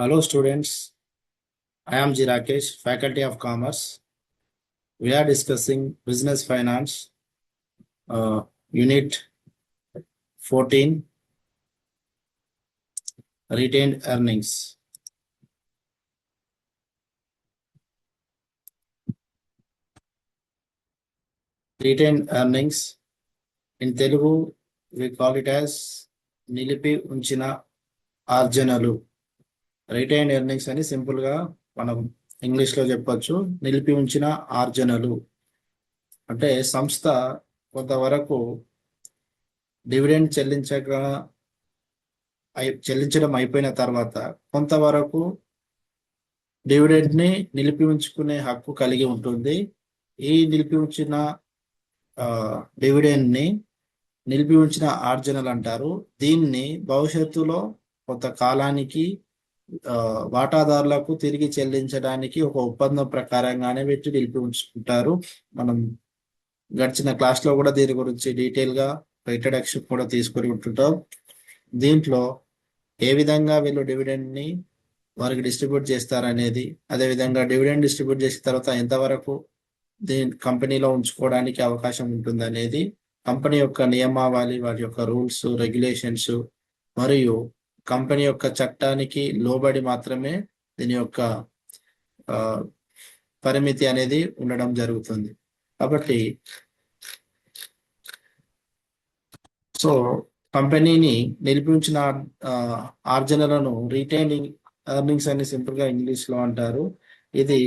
Hello students, I am G. Rakesh, Faculty of Commerce. We are discussing Business Finance, Unit 14, Retained Earnings. Retained earnings, in Telugu, we call it as Nilipi Unchina Arjanalu. Retain earnings అని సింపుల్గా మనం ఇంగ్లీష్లో చెప్పొచ్చు. నిలిపి ఉంచిన ఆర్జనలు అంటే సంస్థ కొంతవరకు డివిడెండ్ చెల్లించడం అయిపోయిన తర్వాత కొంతవరకు డివిడెండ్ ని నిలిపి ఉంచుకునే హక్కు కలిగి ఉంటుంది. ఈ నిలిపి ఉంచిన డివిడెండ్ ని నిలిపి ఉంచిన ఆర్జనలు అంటారు. దీన్ని భవిష్యత్తులో కొంత కాలానికి వాటాదారులకు తిరిగి చెల్లించడానికి ఒక ఒప్పందం ప్రకారంగానే పెట్టి నిలిపి ఉంచుకుంటారు. మనం గడిచిన క్లాస్ లో కూడా దీని గురించి డీటెయిల్ గా ఇంట్రడక్షన్ కూడా తీసుకొని ఉంటుంటాం. దీంట్లో ఏ విధంగా వీళ్ళు డివిడెండ్ ని వారికి డిస్ట్రిబ్యూట్ చేస్తారనేది, అదేవిధంగా డివిడెండ్ డిస్ట్రిబ్యూట్ చేసిన తర్వాత ఎంతవరకు దీని కంపెనీలో ఉంచుకోవడానికి అవకాశం ఉంటుంది అనేది కంపెనీ యొక్క నియమావళి, వాటి యొక్క రూల్స్, రెగ్యులేషన్స్ మరియు కంపెనీ యొక్క చట్టానికి లోబడి మాత్రమే దీని యొక్క పరిమితి అనేది ఉండడం జరుగుతుంది. కాబట్టి కంపెనీని నిలిపి ఉంచిన ఆర్జనలను రిటైనింగ్ ఎర్నింగ్స్ అని సింపుల్ గా ఇంగ్లీష్ లో అంటారు. ఇది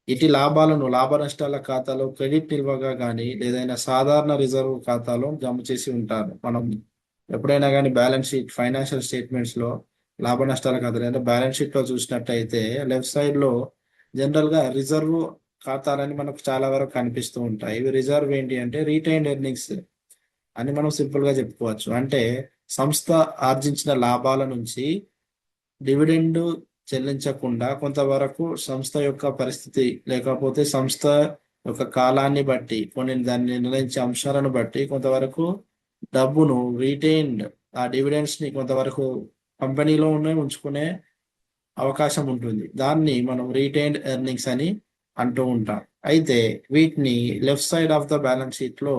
ఇటు లాభాలను లాభ నష్టాల ఖాతాలో క్రెడిట్ నిల్వగా కానీ లేదైనా సాధారణ రిజర్వ్ ఖాతాలో జమ చేసి ఉంటారు. మనం ఎప్పుడైనా కానీ బ్యాలెన్స్ షీట్, ఫైనాన్షియల్ స్టేట్మెంట్స్ లో లాభ నష్టాల ఖాతాలు అంటే బ్యాలెన్స్ షీట్ లో చూసినట్టయితే లెఫ్ట్ సైడ్ లో జనరల్ గా రిజర్వ్ ఖాతాలని మనకు చాలా వరకు కనిపిస్తూ ఉంటాయి. ఇవి రిజర్వ్ ఏంటి అంటే రిటైన్డ్ ఎర్నింగ్స్ అని మనం సింపుల్ గా చెప్పుకోవచ్చు. అంటే సంస్థ ఆర్జించిన లాభాల నుంచి డివిడెండ్ చెల్లించకుండా కొంతవరకు సంస్థ యొక్క పరిస్థితి లేకపోతే సంస్థ యొక్క కాలాన్ని బట్టి కొన్ని దాన్ని నిర్ణయించే అంశాలను బట్టి కొంతవరకు డబ్బును రిటైన్డ్ ఆ డివిడెండ్స్ ని కొంతవరకు కంపెనీలో ఉంచుకునే అవకాశం ఉంటుంది. దాన్ని మనం రిటైన్డ్ ఎర్నింగ్స్ అని అంటూ ఉంటాం. అయితే వీటిని left side of the balance sheet లో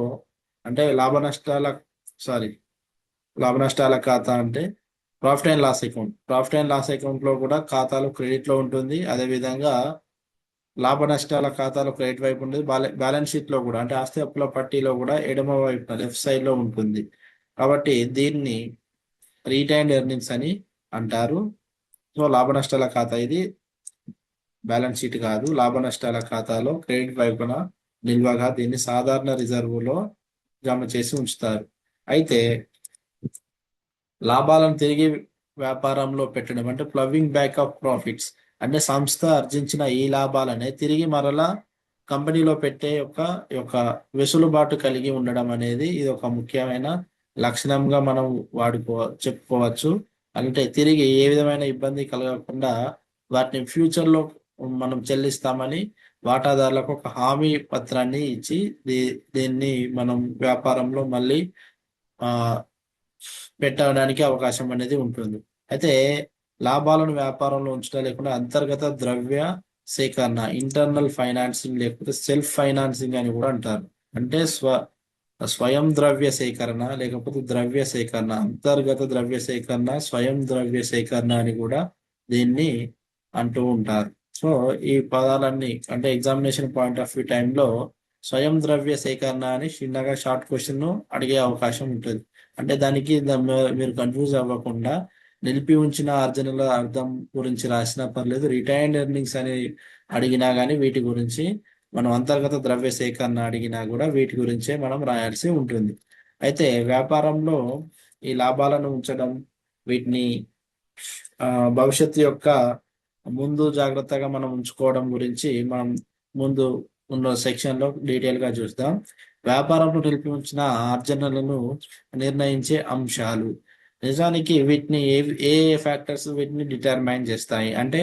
అంటే లాభ నష్టాల ఖాతా అంటే ప్రాఫిట్ అండ్ లాస్ అకౌంట్ లో కూడా ఖాతాలు క్రెడిట్ లో ఉంటుంది. అదేవిధంగా లాభ నష్టాల ఖాతాలో క్రెడిట్ వైపు ఉంటుంది. బ్యాలెన్స్ షీట్ లో కూడా అంటే ఆస్తి అప్పుల పట్టీలో కూడా ఎడమ వైపు లెఫ్ట్ సైడ్ లో ఉంటుంది. కాబట్టి దీన్ని రిటైన్డ్ ఎర్నింగ్స్ అని అంటారు. సో లాభ నష్టాల ఖాతా ఇది బ్యాలెన్స్ షీట్ కాదు. లాభ నష్టాల ఖాతాలో క్రెడిట్ వైపున నిల్వగా దీన్ని సాధారణ రిజర్వులో జమ చేసి ఉంచుతారు. అయితే లాభాలను తిరిగి వ్యాపారంలో పెట్టడం అంటే ప్లవింగ్ బ్యాక్ ఆఫ్ ప్రాఫిట్స్ అంటే సంస్థ ఆర్జించిన ఈ లాభాలనే తిరిగి మరలా కంపెనీలో పెట్టే యొక్క వెసులుబాటు కలిగి ఉండడం అనేది ఇది ఒక ముఖ్యమైన లక్షణంగా మనం చెప్పుకోవచ్చు. అంటే తిరిగి ఏ విధమైన ఇబ్బంది కలగకుండా వాటిని ఫ్యూచర్ లో మనం చెల్లిస్తామని వాటాదారులకు ఒక హామీ పత్రాన్ని ఇచ్చి దీన్ని మనం వ్యాపారంలో మళ్ళీ పెట్టడానికి అవకాశం అనేది ఉంటుంది. అయితే లాభాలను వ్యాపారంలో ఉంచడం లేకుండా అంతర్గత ద్రవ్య సేకరణ, ఇంటర్నల్ ఫైనాన్సింగ్ లేకపోతే సెల్ఫ్ ఫైనాన్సింగ్ అని కూడా అంటారు. అంటే స్వయం ద్రవ్య సేకరణ లేకపోతే ద్రవ్య సేకరణ, అంతర్గత ద్రవ్య సేకరణ, స్వయం ద్రవ్య సేకరణ అని కూడా దీన్ని అంటూ ఉంటారు. సో ఈ పదాలన్నీ అంటే ఎగ్జామినేషన్ పాయింట్ ఆఫ్ వ్యూ టైంలో స్వయం ద్రవ్య సేకరణ అని చిన్నగా షార్ట్ క్వశ్చన్ అడిగే అవకాశం ఉంటుంది. అంటే దానికి మీరు కన్ఫ్యూజ్ అవ్వకుండా నిలిపి ఉంచిన ఆర్జనల అర్థం గురించి రాసినా పర్లేదు, రిటైన్డ్ ఎర్నింగ్స్ అని అడిగినా కానీ వీటి గురించి, మనం అంతర్గత ద్రవ్య సేకరణ అడిగినా కూడా వీటి గురించే మనం రాయాల్సి ఉంటుంది. అయితే వ్యాపారంలో ఈ లాభాలను ఉంచడం, వీటిని భవిష్యత్తు యొక్క ముందు జాగ్రత్తగా మనం ఉంచుకోవడం గురించి మనం ముందు ఉన్న సెక్షన్ లో డీటెయిల్ గా చూద్దాం. వ్యాపారంలో నిలిపి ఉంచిన ఆర్జనలను నిర్ణయించే అంశాలు. నిజానికి వీటిని ఏ ఫ్యాక్టర్స్ వీటిని డిటర్మైన్ చేస్తాయి అంటే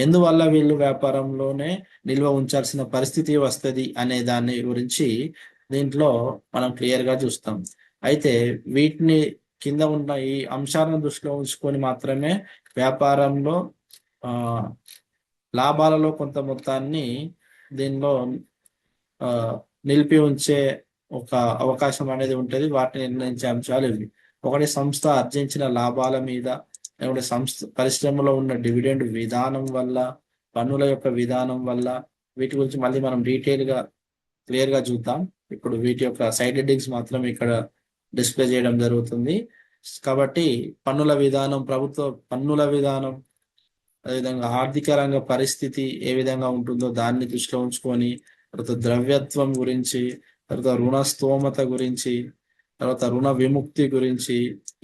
ఎందువల్ల వీళ్ళు వ్యాపారంలోనే నిల్వ ఉంచాల్సిన పరిస్థితి వస్తుంది అనే దాని గురించి దీంట్లో మనం క్లియర్ గా చూస్తాం. అయితే వీటిని కింద ఉన్న ఈ అంశాలను దృష్టిలో ఉంచుకొని మాత్రమే వ్యాపారంలో ఆ, లాభాలలో కొంత మొత్తాన్ని దీనిలో ఆ, నిలిపి ఉంచే ఒక అవకాశం అనేది ఉంటుంది. వాటిని నిర్ణయించే అంశాలు ఇవి. ఒకటి, సంస్థ ఆర్జించిన లాభాల మీద, లేకుంటే సంస్థ పరిశ్రమలో ఉన్న డివిడెండ్ విధానం వల్ల, పన్నుల యొక్క విధానం వల్ల, వీటి గురించి మళ్ళీ మనం డీటెయిల్గా క్లియర్గా చూద్దాం. ఇప్పుడు వీటి యొక్క సైడ్ హెడ్డింగ్స్ మాత్రం ఇక్కడ డిస్ప్లే చేయడం జరుగుతుంది. కాబట్టి పన్నుల విధానం, ప్రభుత్వ పన్నుల విధానం, అదేవిధంగా ఆర్థిక రంగ పరిస్థితి ఏ విధంగా ఉంటుందో దాన్ని దృష్టిలో ఉంచుకొని, తర్వాత ద్రవ్యత్వం గురించి, తర్వాత రుణ స్తోమత గురించి, తర్వాత రుణ విముక్తి గురించి,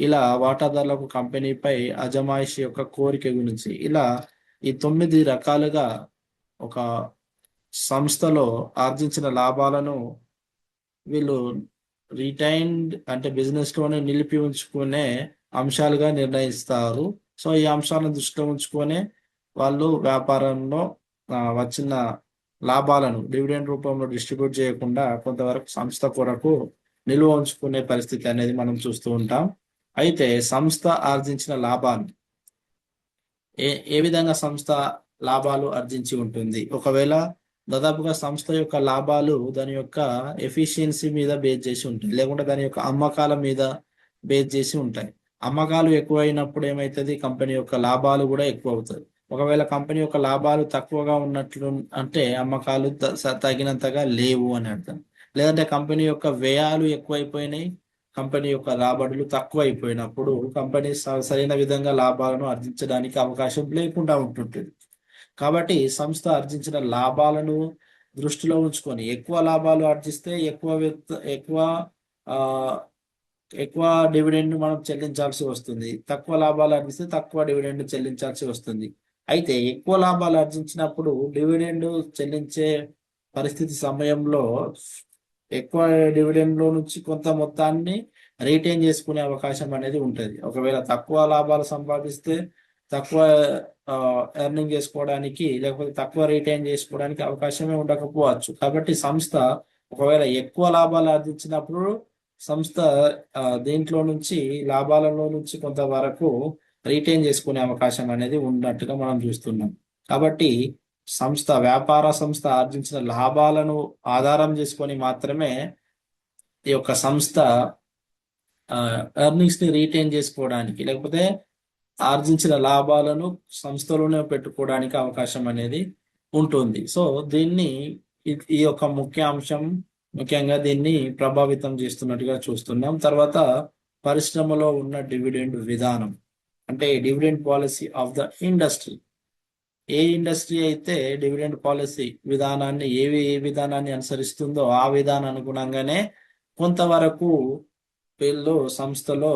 ఇలా వాటాదారులకు కంపెనీపై అజమాయిషి యొక్క కోరిక గురించి, ఇలా ఈ 9 రకాలుగా ఒక సంస్థలో ఆర్జించిన లాభాలను వీళ్ళు రిటైన్డ్ అంటే బిజినెస్ లోనే నిలిపి ఉంచుకునే అంశాలుగా నిర్ణయిస్తారు. సో ఈ అంశాలను దృష్టిలో ఉంచుకొని వాళ్ళు వ్యాపారంలో వచ్చిన లాభాలను డివిడెండ్ రూపంలో డిస్ట్రిబ్యూట్ చేయకుండా కొంతవరకు సంస్థ కొరకు నిల్వ ఉంచుకునే పరిస్థితి అనేది మనం చూస్తూ ఉంటాం. అయితే సంస్థ ఆర్జించిన లాభాలు ఏ విధంగా సంస్థ లాభాలు ఆర్జించి ఉంటుంది? ఒకవేళ దాదాపుగా సంస్థ యొక్క లాభాలు దాని యొక్క ఎఫిషియన్సీ మీద బేస్ చేసి ఉంటాయి, లేకుంటే దాని యొక్క అమ్మకాల మీద బేస్ చేసి ఉంటాయి. అమ్మకాలు ఎక్కువైనప్పుడు ఏమవుతుంది? కంపెనీ యొక్క లాభాలు కూడా ఎక్కువ అవుతాయి. ఒకవేళ కంపెనీ యొక్క లాభాలు తక్కువగా ఉన్నట్లు అంటే అమ్మకాలు తగినంతగా లేవు అని అర్థం. లేదంటే కంపెనీ యొక్క వ్యయాలు ఎక్కువైపోయినాయి, కంపెనీ యొక్క రాబడులు తక్కువ అయిపోయినప్పుడు కంపెనీ సరైన విధంగా లాభాలను ఆర్జించడానికి అవకాశం లేకుండా ఉంటుంటుంది. కాబట్టి సంస్థ ఆర్జించిన లాభాలను దృష్టిలో ఉంచుకొని ఎక్కువ లాభాలు ఆర్జిస్తే ఎక్కువ ఆ ఎక్కువ డివిడెండ్ మనం చెల్లించాల్సి వస్తుంది, తక్కువ లాభాలు ఆర్జిస్తే తక్కువ డివిడెండ్ చెల్లించాల్సి వస్తుంది. అయితే ఎక్కువ లాభాలు ఆర్జించినప్పుడు డివిడెండ్ చెల్లించే పరిస్థితి సమయంలో ఎక్కువ డివిడెండ్ లో నుంచి కొంత మొత్తాన్ని రీటైన్ చేసుకునే అవకాశం అనేది ఉంటుంది. ఒకవేళ తక్కువ లాభాలు సంపాదిస్తే తక్కువ ఎర్నింగ్ చేసుకోవడానికి, లేకపోతే తక్కువ రీటైన్ చేసుకోవడానికి అవకాశమే ఉండకపోవచ్చు. కాబట్టి సంస్థ ఒకవేళ ఎక్కువ లాభాలు ఆర్జించినప్పుడు సంస్థ దీంట్లో నుంచి లాభాలలో నుంచి కొంతవరకు రీటైన్ చేసుకునే అవకాశం అనేది ఉన్నట్టుగా మనం చూస్తున్నాం. కాబట్టి వ్యాపార సంస్థ ఆర్జించిన లాభాలను ఆధారం చేసుకొని మాత్రమే ఈ యొక్క సంస్థ ఎర్నింగ్స్ ని రీటైన్ చేసుకోవడానికి, లేకపోతే ఆర్జించిన లాభాలను సంస్థలోనే పెట్టుకోవడానికి అవకాశం అనేది ఉంటుంది. సో దీన్ని ఈ యొక్క ముఖ్య అంశం ముఖ్యంగా దీన్ని ప్రభావితం చేస్తున్నట్టుగా చూస్తున్నాం. తర్వాత పరిశ్రమలో ఉన్న డివిడెండ్ విధానం, అంటే dividend policy of the industry. A industry అయితే డివిడెండ్ పాలసీ విధానాన్ని ఏ విధానాన్ని అనుసరిస్తుందో ఆ విధానం అనుగుణంగానే కొంతవరకు వీళ్ళు సంస్థలో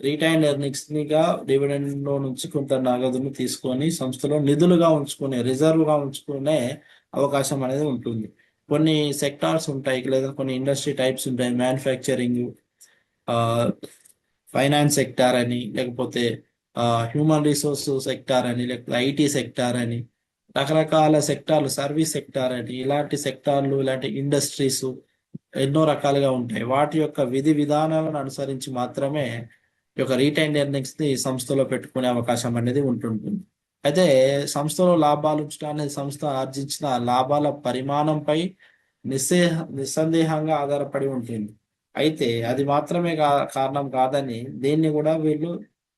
రిటైన్ ఎర్నింగ్స్ నిగా డివిడెండ్ లో నుంచి కొంత నగదును తీసుకొని సంస్థలో నిధులుగా ఉంచుకునే, రిజర్వ్ గా ఉంచుకునే అవకాశం అనేది ఉంటుంది. కొన్ని సెక్టార్స్ ఉంటాయి, లేదా కొన్ని ఇండస్ట్రీ టైప్స్ ఉంటాయి. మ్యానుఫ్యాక్చరింగ్, ఫైనాన్స్ సెక్టార్ అని, లేకపోతే హ్యూమన్ రిసోర్స్ సెక్టార్ అని, లేకపోతే ఐటీ సెక్టార్ అని, రకరకాల సెక్టార్లు, సర్వీస్ సెక్టార్ అని, ఇలాంటి సెక్టార్లు, ఇలాంటి ఇండస్ట్రీస్ ఎన్నో రకాలుగా ఉంటాయి. వాటి యొక్క విధి విధానాలను అనుసరించి మాత్రమే ఈ యొక్క రీటైన్ ఎర్నింగ్స్ ని సంస్థలో పెట్టుకునే అవకాశం అనేది ఉంటుంటుంది. అయితే సంస్థలో లాభాలు ఉంచడం అనేది సంస్థ ఆర్జించిన లాభాల పరిమాణంపై నిస్సందేహంగా ఆధారపడి ఉంటుంది. అయితే అది మాత్రమే కారణం కాదని దీన్ని కూడా వీళ్ళు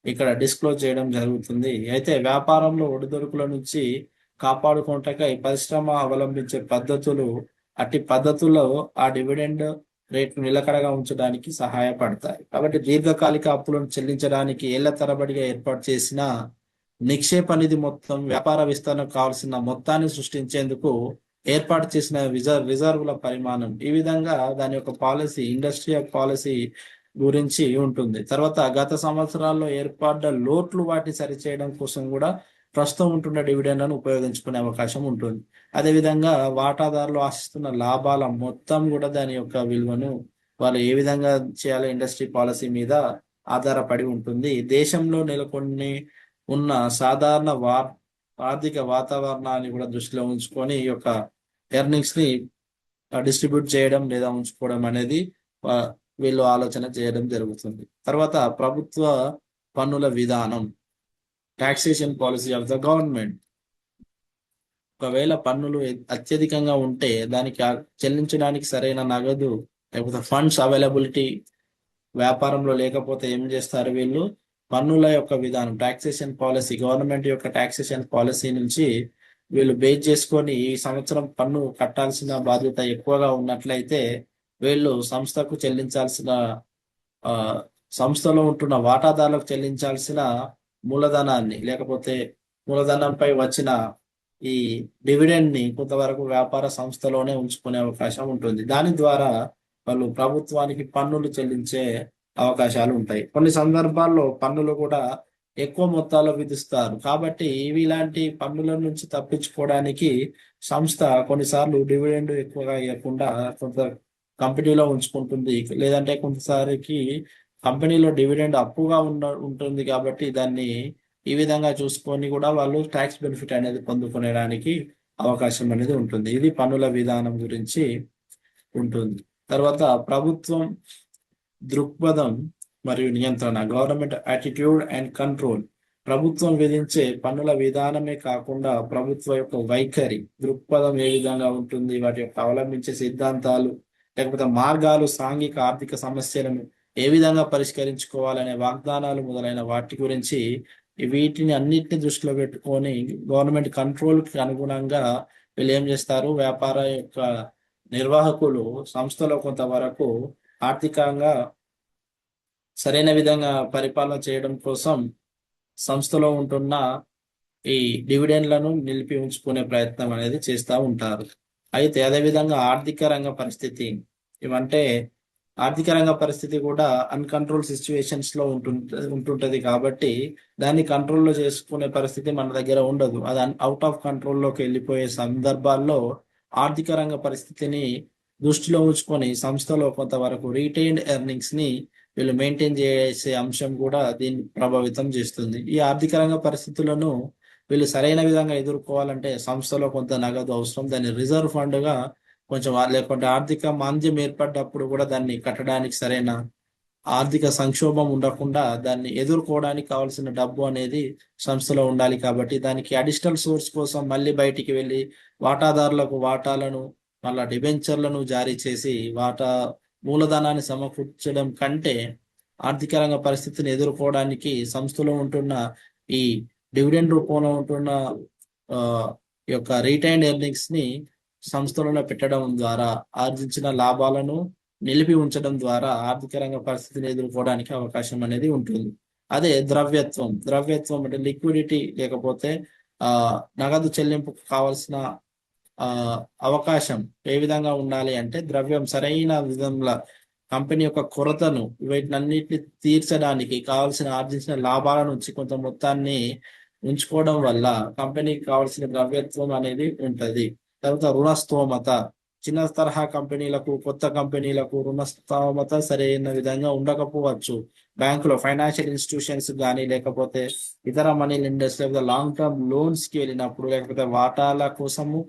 ఇక్కడ డిస్క్లోజ్ చేయడం జరుగుతుంది. అయితే వ్యాపారంలో ఒడిదొడుకుల నుంచి కాపాడుకోవటకై పరిశ్రమ అవలంబించే పద్ధతులు, అట్టి పద్ధతుల్లో ఆ డివిడెండ్ రేట్ నిలకడగా ఉంచడానికి సహాయపడతాయి. కాబట్టి దీర్ఘకాలిక అప్పులను చెల్లించడానికి ఏళ్ల తరబడిగా ఏర్పాటు చేసిన నిక్షేప నిధి మొత్తం వ్యాపార విస్తరణకు కావాల్సిన మొత్తాన్ని సృష్టించేందుకు ఏర్పాటు చేసిన రిజర్వుల పరిమాణం. ఈ విధంగా దాని యొక్క పాలసీ, ఇండస్ట్రీ పాలసీ గురించి ఉంటుంది. తర్వాత గత సంవత్సరాల్లో ఏర్పడ్డ లోట్లు వాటిని సరిచేయడం కోసం కూడా ప్రస్తుతం ఉంటున్న డివిడెండ్లను ఉపయోగించుకునే అవకాశం ఉంటుంది. అదేవిధంగా వాటాదారులు ఆశిస్తున్న లాభాల మొత్తం కూడా దాని యొక్క విలువను వాళ్ళు ఏ విధంగా చేయాలో ఇండస్ట్రీ పాలసీ మీద ఆధారపడి ఉంటుంది. దేశంలో నెలకొని ఉన్న సాధారణ ఆర్థిక వాతావరణాన్ని కూడా దృష్టిలో ఉంచుకొని ఈ యొక్క ఎర్నింగ్స్ ని డిస్ట్రిబ్యూట్ చేయడం లేదా ఉంచుకోవడం అనేది వీళ్ళు ఆలోచన చేయడం జరుగుతుంది. తర్వాత ప్రభుత్వ పన్నుల విధానం. Taxation policy of the government. ఒకవేళ పన్నులు అత్యధికంగా ఉంటే దానికి చెల్లించడానికి సరైన నగదు లేకపోతే ఫండ్స్ అవైలబిలిటీ వ్యాపారంలో లేకపోతే ఏం చేస్తారు వీళ్ళు? పన్నుల యొక్క విధానం, టాక్సేషన్ పాలసీ, గవర్నమెంట్ యొక్క టాక్సేషన్ పాలసీ నుంచి వీళ్ళు బేస్ చేసుకొని ఈ సంవత్సరం పన్ను కట్టాల్సిన బాధ్యత ఎక్కువగా ఉన్నట్లయితే వీళ్ళు సంస్థకు చెల్లించాల్సిన ఆ సంస్థలో ఉంటున్న వాటాదారులకు చెల్లించాల్సిన మూలధనాన్ని లేకపోతే మూలధనంపై వచ్చిన ఈ డివిడెండ్ ని కొంతవరకు వ్యాపార సంస్థలోనే ఉంచుకునే అవకాశం ఉంటుంది. దాని ద్వారా వాళ్ళు ప్రభుత్వానికి పన్నులు చెల్లించే అవకాశాలు ఉంటాయి. కొన్ని సందర్భాల్లో పన్నులు కూడా ఎక్కువ మొత్తాల్లో విధిస్తారు. కాబట్టి ఇలాంటి పన్నుల నుంచి తప్పించుకోవడానికి సంస్థ కొన్నిసార్లు డివిడెండ్ ఎక్కువగా ఇవ్వకుండా కొంత కంపెనీలో ఉంచుకుంటుంది. లేదంటే కొంతసారికి కంపెనీలో డివిడెండ్ అప్పుగా ఉంటుంది కాబట్టి దాన్ని ఈ విధంగా చూసుకొని కూడా వాళ్ళు ట్యాక్స్ బెనిఫిట్ అనేది పొందుకునేడానికి అవకాశం అనేది ఉంటుంది. ఇది పన్నుల విధానం గురించి ఉంటుంది. తర్వాత ప్రభుత్వం దృక్పథం మరియు నియంత్రణ, గవర్నమెంట్ యాటిట్యూడ్ అండ్ కంట్రోల్. ప్రభుత్వం విధించే పన్నుల విధానమే కాకుండా ప్రభుత్వ యొక్క వైఖరి, దృక్పథం ఏ విధంగా ఉంటుంది, వాటి యొక్క అవలంబించే సిద్ధాంతాలు లేకపోతే మార్గాలు, సాంఘిక ఆర్థిక సమస్యలను ఏ విధంగా పరిష్కరించుకోవాలనే వాగ్దానాలు మొదలైన వాటి గురించి వీటిని అన్నిటిని దృష్టిలో పెట్టుకొని గవర్నమెంట్ కంట్రోల్కి అనుగుణంగా వీళ్ళు ఏం చేస్తారు? వ్యాపార యొక్క నిర్వాహకులు సంస్థలో కొంతవరకు ఆర్థికంగా సరైన విధంగా పరిపాలన చేయడం కోసం సంస్థలో ఉంటున్న ఈ డివిడెండ్లను నిలిపి ఉంచుకునే ప్రయత్నం అనేది చేస్తూ ఉంటారు. అయితే అదేవిధంగా ఆర్థిక రంగ పరిస్థితి, ఇవంటే ఆర్థిక రంగ పరిస్థితి కూడా అన్కంట్రోల్ సిచ్యువేషన్స్ లో ఉంటుంటది కాబట్టి దాన్ని కంట్రోల్లో చేసుకునే పరిస్థితి మన దగ్గర ఉండదు. అది అవుట్ ఆఫ్ కంట్రోల్లోకి వెళ్ళిపోయే సందర్భాల్లో ఆర్థిక రంగ పరిస్థితిని దృష్టిలో ఉంచుకొని సంస్థలో కొంతవరకు రీటైన్డ్ ఎర్నింగ్స్ ని వీళ్ళు మెయింటైన్ చేసే అంశం కూడా దీన్ని ప్రభావితం చేస్తుంది. ఈ ఆర్థిక రంగ పరిస్థితులను వీళ్ళు సరైన విధంగా ఎదుర్కోవాలంటే సంస్థలో కొంత నగదు అవసరం. దాన్ని రిజర్వ్ ఫండ్ గా కొంచెం లేకుంటే ఆర్థిక మాంద్యం ఏర్పడ్డప్పుడు కూడా దాన్ని కట్టడానికి సరైన ఆర్థిక సంక్షోభం ఉండకుండా దాన్ని ఎదుర్కోవడానికి కావాల్సిన డబ్బు అనేది సంస్థలో ఉండాలి. కాబట్టి దానికి అడిషనల్ సోర్స్ కోసం మళ్ళీ బయటికి వెళ్ళి వాటాదారులకు వాటాలను మళ్ళా డిబెంచర్లను జారీ చేసి వాటా మూలధనాన్ని సమకూర్చడం కంటే ఆర్థిక రంగ పరిస్థితిని ఎదుర్కోవడానికి సంస్థలో ఉంటున్న ఈ డివిడెండ్ రూపంలో ఉంటున్న ఈ యొక్క రీటైన్డ్ ఎర్నింగ్స్ ని సంస్థలలో పెట్టడం ద్వారా ఆర్జించిన లాభాలను నిలిపి ఉంచడం ద్వారా ఆర్థిక రంగ పరిస్థితిని ఎదుర్కోవడానికి అవకాశం అనేది ఉంటుంది. అదే ద్రవ్యత్వం, ద్రవ్యత్వం అంటే లిక్విడిటీ లేకపోతే నగదు చెల్లింపుకు కావాల్సిన అవకాశం ఏ విధంగా ఉండాలి అంటే ద్రవ్యం సరైన విధంగా కంపెనీ యొక్క కొరతను వీటినన్నిటిని తీర్చడానికి కావాల్సిన ఆర్జించిన లాభాల నుంచి కొంత మొత్తాన్ని ఉంచుకోవడం వల్ల కంపెనీకి కావాల్సిన ద్రవ్యత్వం అనేది ఉంటది. తర్వాత రుణస్థోమత, చిన్న తరహా కంపెనీలకు కొత్త కంపెనీలకు రుణస్థోమత సరైన విధంగా ఉండకపోవచ్చు. బ్యాంకులో ఫైనాన్షియల్ ఇన్స్టిట్యూషన్స్ కానీ లేకపోతే ఇతర మనీ లెండర్స్ లేకపోతే లాంగ్ టర్మ్ లోన్స్ కి వెళ్ళినప్పుడు లేకపోతే వాటాల కోసము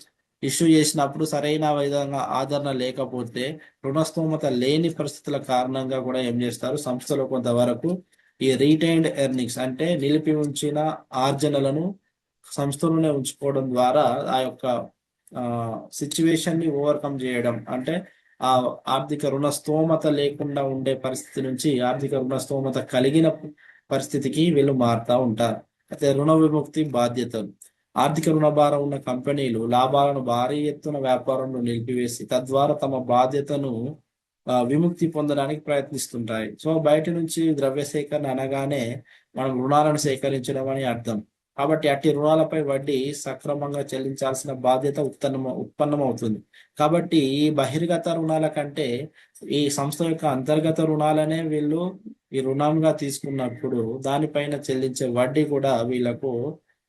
ఇష్యూ చేసినప్పుడు సరైన విధంగా ఆదరణ లేకపోతే రుణస్థోమత లేని పరిస్థితుల కారణంగా కూడా ఏం చేస్తారు? సంస్థలో కొంతవరకు ఈ రీటైన్డ్ ఎర్నింగ్స్ అంటే నిలిపి ఉంచిన ఆర్జనలను సంస్థలోనే ఉంచుకోవడం ద్వారా ఆ యొక్క సిచ్యువేషన్ ని ఓవర్కమ్ చేయడం అంటే ఆ ఆర్థిక రుణ స్తోమత లేకుండా ఉండే పరిస్థితి నుంచి ఆర్థిక రుణ స్తోమత కలిగిన పరిస్థితికి వీళ్ళు మారుతూ ఉంటారు. అయితే రుణ విముక్తి బాధ్యతలు, ఆర్థిక రుణభారం ఉన్న కంపెనీలు లాభాలను భారీ ఎత్తున వ్యాపారంలో నిలిపివేసి తద్వారా తమ బాధ్యతను విముక్తి పొందడానికి ప్రయత్నిస్తుంటాయి. సో బయట నుంచి ద్రవ్య సేకరణ అనగానే మనం రుణాలను సేకరించడం అని అర్థం. కాబట్టి అట్టి రుణాలపై వడ్డీ సక్రమంగా చెల్లించాల్సిన బాధ్యత ఉత్పన్నమవుతుంది. కాబట్టి ఈ బహిర్గత రుణాల కంటే ఈ సంస్థ యొక్క అంతర్గత రుణాలనే వీళ్ళు ఈ రుణంగా తీసుకున్నప్పుడు దానిపైన చెల్లించే వడ్డీ కూడా వీళ్ళకు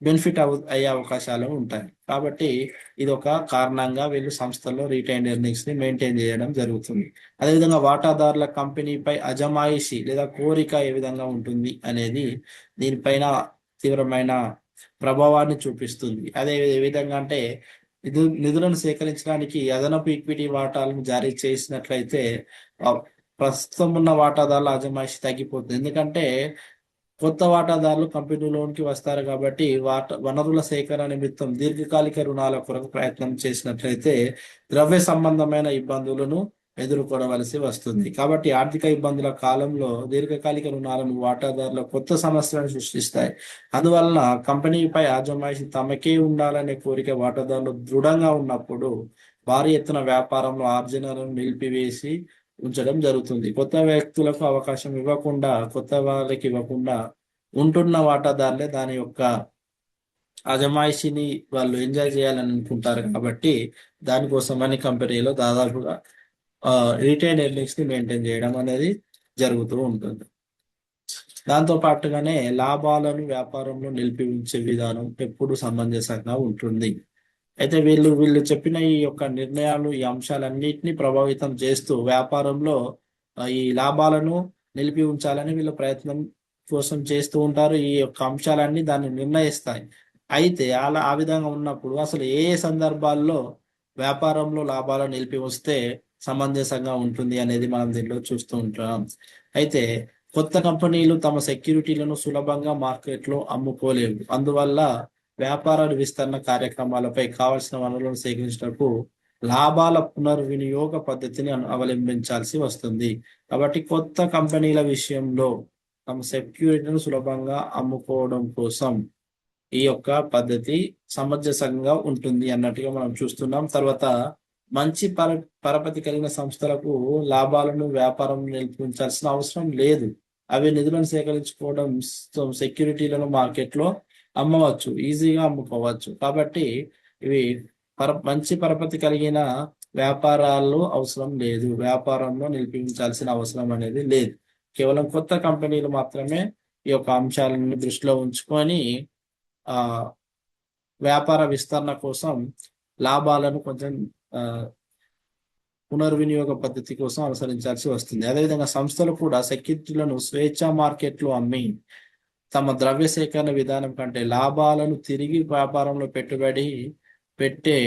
బెనిఫిట్ అయ్యే అవకాశాలు ఉంటాయి. కాబట్టి ఇది ఒక కారణంగా వీళ్ళు సంస్థల్లో రీటైన్డ్ ఎర్నింగ్స్ ని మెయింటైన్ చేయడం జరుగుతుంది. అదేవిధంగా వాటాదారుల కంపెనీపై అజమాయిషి లేదా కోరిక ఏ విధంగా ఉంటుంది అనేది దీనిపైన తీవ్రమైన ప్రభావాన్ని చూపిస్తుంది. అదే విధంగా అంటే నిధులను సేకరించడానికి అదనపు ఈక్విటీ వాటాలను జారీ చేసినట్లయితే ప్రస్తుతం ఉన్న వాటాదారుల అజమాయిషి తగ్గిపోతుంది. ఎందుకంటే కొత్త వాటాదారులు కంపెనీలోనికి వస్తారు కాబట్టి వనరుల సేకరణ నిమిత్తం దీర్ఘకాలిక రుణాల కొరకు ప్రయత్నం చేసినట్లయితే ద్రవ్య సంబంధమైన ఇబ్బందులను ఎదుర్కొనవలసి వస్తుంది. కాబట్టి ఆర్థిక ఇబ్బందుల కాలంలో దీర్ఘకాలిక రుణాలను వాటాదారుల కొత్త సమస్యలను సృష్టిస్తాయి. అందువలన కంపెనీపై ఆజమాయిషి తమకే ఉండాలనే కోరిక వాటాదారులు దృఢంగా ఉన్నప్పుడు భారీ ఎత్తున వ్యాపారంలో ఆర్జనలను నిలిపివేసి ఉంచడం జరుగుతుంది. కొత్త వ్యక్తులకు అవకాశం ఇవ్వకుండా, కొత్త వాళ్ళకి ఇవ్వకుండా ఉంటున్న వాటాదారులే దాని యొక్క అజమాయిషిని వాళ్ళు ఎంజాయ్ చేయాలని అనుకుంటారు. కాబట్టి దానికోసమని కంపెనీలో దాదాపుగా రిటైన్ ఎర్నింగ్స్ ని మెయింటైన్ చేయడం అనేది జరుగుతూ ఉంటుంది. దాంతో పాటుగానే లాభాలను వ్యాపారంలో నిలిపి ఉంచే విధానం ఎప్పుడు సమంజసంగా ఉంటుంది. అయితే వీళ్ళు చెప్పిన ఈ యొక్క నిర్ణయాలు, ఈ అంశాలన్నిటినీ ప్రభావితం చేస్తూ వ్యాపారంలో ఈ లాభాలను నిలిపి ఉంచాలని వీళ్ళు ప్రయత్నం కోసం చేస్తూ ఉంటారు. ఈ యొక్క అంశాలన్నీ దాన్ని నిర్ణయిస్తాయి. అయితే ఆ విధంగా ఉన్నప్పుడు అసలు ఏ ఏ సందర్భాల్లో వ్యాపారంలో లాభాలను నిలిపి వస్తే సమంజసంగా ఉంటుంది అనేది మనం దీనిలో చూస్తూ ఉంటాం. అయితే కొత్త కంపెనీలు తమ సెక్యూరిటీలను సులభంగా మార్కెట్లో అమ్ముకోలేవు. అందువల్ల వ్యాపార విస్తరణ కార్యక్రమాలపై కావలసిన వనరులను సేకరించినప్పుడు లాభాల పునర్వినియోగ పద్ధతిని అవలంబించాల్సి వస్తుంది. కాబట్టి కొత్త కంపెనీల విషయంలో తమ సెక్యూరిటీలను సులభంగా అమ్ముకోవడం కోసం ఈ యొక్క పద్ధతి సమంజసంగా ఉంటుంది అన్నట్టుగా మనం చూస్తున్నాం. తర్వాత మంచి పరపతి కలిగిన సంస్థలకు లాభాలను వ్యాపారం నిలిపించాల్సిన అవసరం లేదు. అవి నిధులను సేకరించుకోవడం, సెక్యూరిటీలను మార్కెట్లో అమ్మవచ్చు, ఈజీగా అమ్ముకోవచ్చు. కాబట్టి ఇవి మంచి పరపతి కలిగిన వ్యాపారాలు అవసరం లేదు, వ్యాపారంలో నిలిపించాల్సిన అవసరం అనేది లేదు. కేవలం కొత్త కంపెనీలు మాత్రమే ఈ యొక్క అంశాలను దృష్టిలో ఉంచుకొని ఆ వ్యాపార విస్తరణ కోసం లాభాలను కొంచెం పునర్వినియోగ పద్ధతి కోసం అనుసరించాల్సి వస్తుంది. అదేవిధంగా సంస్థలు కూడా సెక్యూరిటీలను స్వేచ్ఛా మార్కెట్లో అమ్మి తమ ద్రవ్య సేకరణ విధానం కంటే లాభాలను తిరిగి వ్యాపారంలో పెట్టుబడి పెట్టే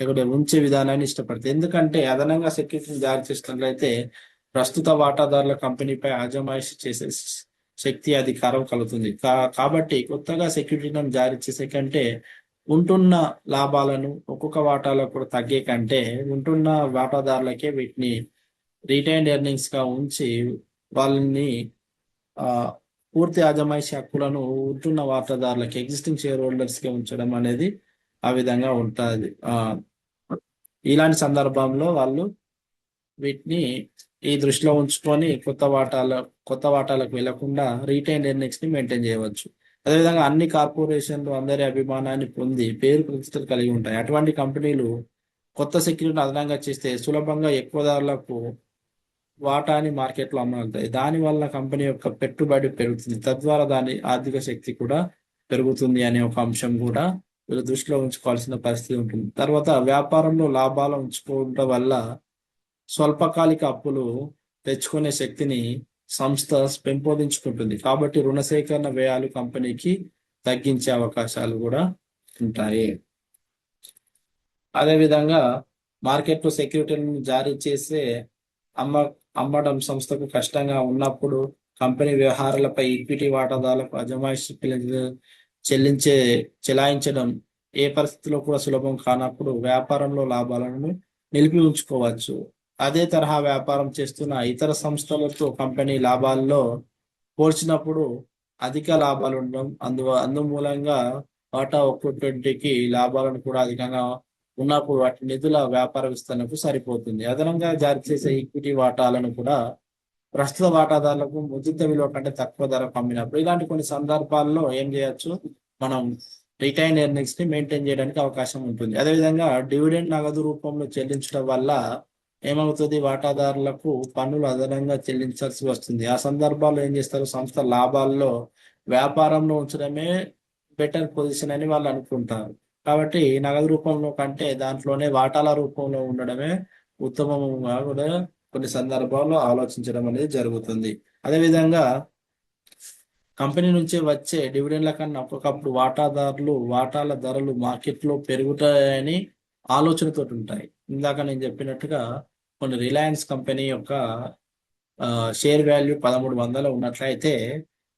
ఇక్కడ ఉంచే విధానాన్ని ఇష్టపడతాయి. ఎందుకంటే అదనంగా సెక్యూరిటీని జారీ చేసినట్లయితే ప్రస్తుత వాటాదారుల కంపెనీపై అజమాయిషి చేసే శక్తి, అధికారం కలుగుతుంది. కాబట్టి కొత్తగా సెక్యూరిటీలను జారీ చేసే కంటే ఉంటున్న లాభాలను ఒక్కొక్క వాటాలకు కూడా తగ్గే కంటే ఉంటున్న వాటాదారులకే వీటిని రిటైన్డ్ ఎర్నింగ్స్ గా ఉంచి వాళ్ళని పూర్తి అజమాయిషి హక్కులను ఉంటున్న వాటాదారులకి, ఎగ్జిస్టింగ్ షేర్ హోల్డర్స్ కి ఉంచడం అనేది ఆ విధంగా ఉంటుంది. ఇలాంటి సందర్భంలో వాళ్ళు వీటిని ఈ దృష్టిలో ఉంచుకొని కొత్త వాటాలకు వెళ్లకుండా రిటైన్ ఎర్నింగ్స్ ని మెయింటైన్ చేయవచ్చు. అదేవిధంగా అన్ని కార్పొరేషన్లు అందరి అభిమానాన్ని పొంది పేరు ప్రతిష్టలు కలిగి ఉంటాయి. అటువంటి కంపెనీలు కొత్త సెక్యూరిటీని అదనంగా చేస్తే సులభంగా ఎక్కువ ధరలకు వాటాని మార్కెట్లో అమ్మగలుగుతాయి. దాని వల్ల కంపెనీ యొక్క పెట్టుబడి పెరుగుతుంది, తద్వారా దాని ఆర్థిక శక్తి కూడా పెరుగుతుంది అనే ఒక అంశం కూడా వీళ్ళు దృష్టిలో ఉంచుకోవాల్సిన పరిస్థితి ఉంటుంది. తర్వాత వ్యాపారంలో లాభాలు ఉంచుకోవడం వల్ల స్వల్పకాలిక అప్పులు తెచ్చుకునే శక్తిని సంస్థ పెంపొందించుకుంటుంది. కాబట్టి రుణ సేకరణ వ్యయాలు కంపెనీకి తగ్గించే అవకాశాలు కూడా ఉంటాయి. అదేవిధంగా మార్కెట్లో సెక్యూరిటీలను జారీ చేసే అమ్మడం సంస్థకు కష్టంగా ఉన్నప్పుడు కంపెనీ వ్యవహారాలపై ఈక్విటీ వాటాదారులకు అజమాయిషి చెలాయించడం ఏ పరిస్థితిలో కూడా సులభం కానప్పుడు వ్యాపారంలో లాభాలను నిలిపి ఉంచుకోవచ్చు. అదే తరహా వ్యాపారం చేస్తున్న ఇతర సంస్థలతో కంపెనీ లాభాల్లో పోల్చినప్పుడు అధిక లాభాలు ఉండడం, అందుమూలంగా వాటా ఒక్కొక్కటికి లాభాలను కూడా అధికంగా ఉన్నప్పుడు వాటి నిధుల వ్యాపార విస్తరణకు సరిపోతుంది. అదనంగా జారీ చేసే ఈక్విటీ వాటాలను కూడా ప్రస్తుత వాటాదారులకు ముద్రిత విలువ కంటే తక్కువ ధరకు అమ్మినప్పుడు ఇలాంటి కొన్ని సందర్భాల్లో ఏం చేయొచ్చు, మనం రిటైన్ ఎర్నింగ్స్ ని మెయింటైన్ చేయడానికి అవకాశం ఉంటుంది. అదేవిధంగా డివిడెండ్ నగదు రూపంలో చెల్లించడం వల్ల ఏమవుతుంది, వాటాదారులకు పన్నులు అదనంగా చెల్లించాల్సి వస్తుంది. ఆ సందర్భాల్లో ఏం చేస్తారు, సంస్థ లాభాల్లో వ్యాపారంలో ఉంచడమే బెటర్ పొజిషన్ అని వాళ్ళు అనుకుంటారు. కాబట్టి నగదు రూపంలో కంటే దాంట్లోనే వాటాల రూపంలో ఉండడమే ఉత్తమంగా కూడా కొన్ని సందర్భాల్లో ఆలోచించడం అనేది జరుగుతుంది. అదేవిధంగా కంపెనీ నుంచి వచ్చే డివిడెండ్ల కన్నా ఒక్కొక్కప్పుడు వాటాదారులు వాటాల ధరలు మార్కెట్లో పెరుగుతాయని ఆలోచనతో ఉంటాయి. ఇందాక నేను చెప్పినట్టుగా కొన్ని రిలయన్స్ కంపెనీ యొక్క షేర్ వాల్యూ 1300 ఉన్నట్లయితే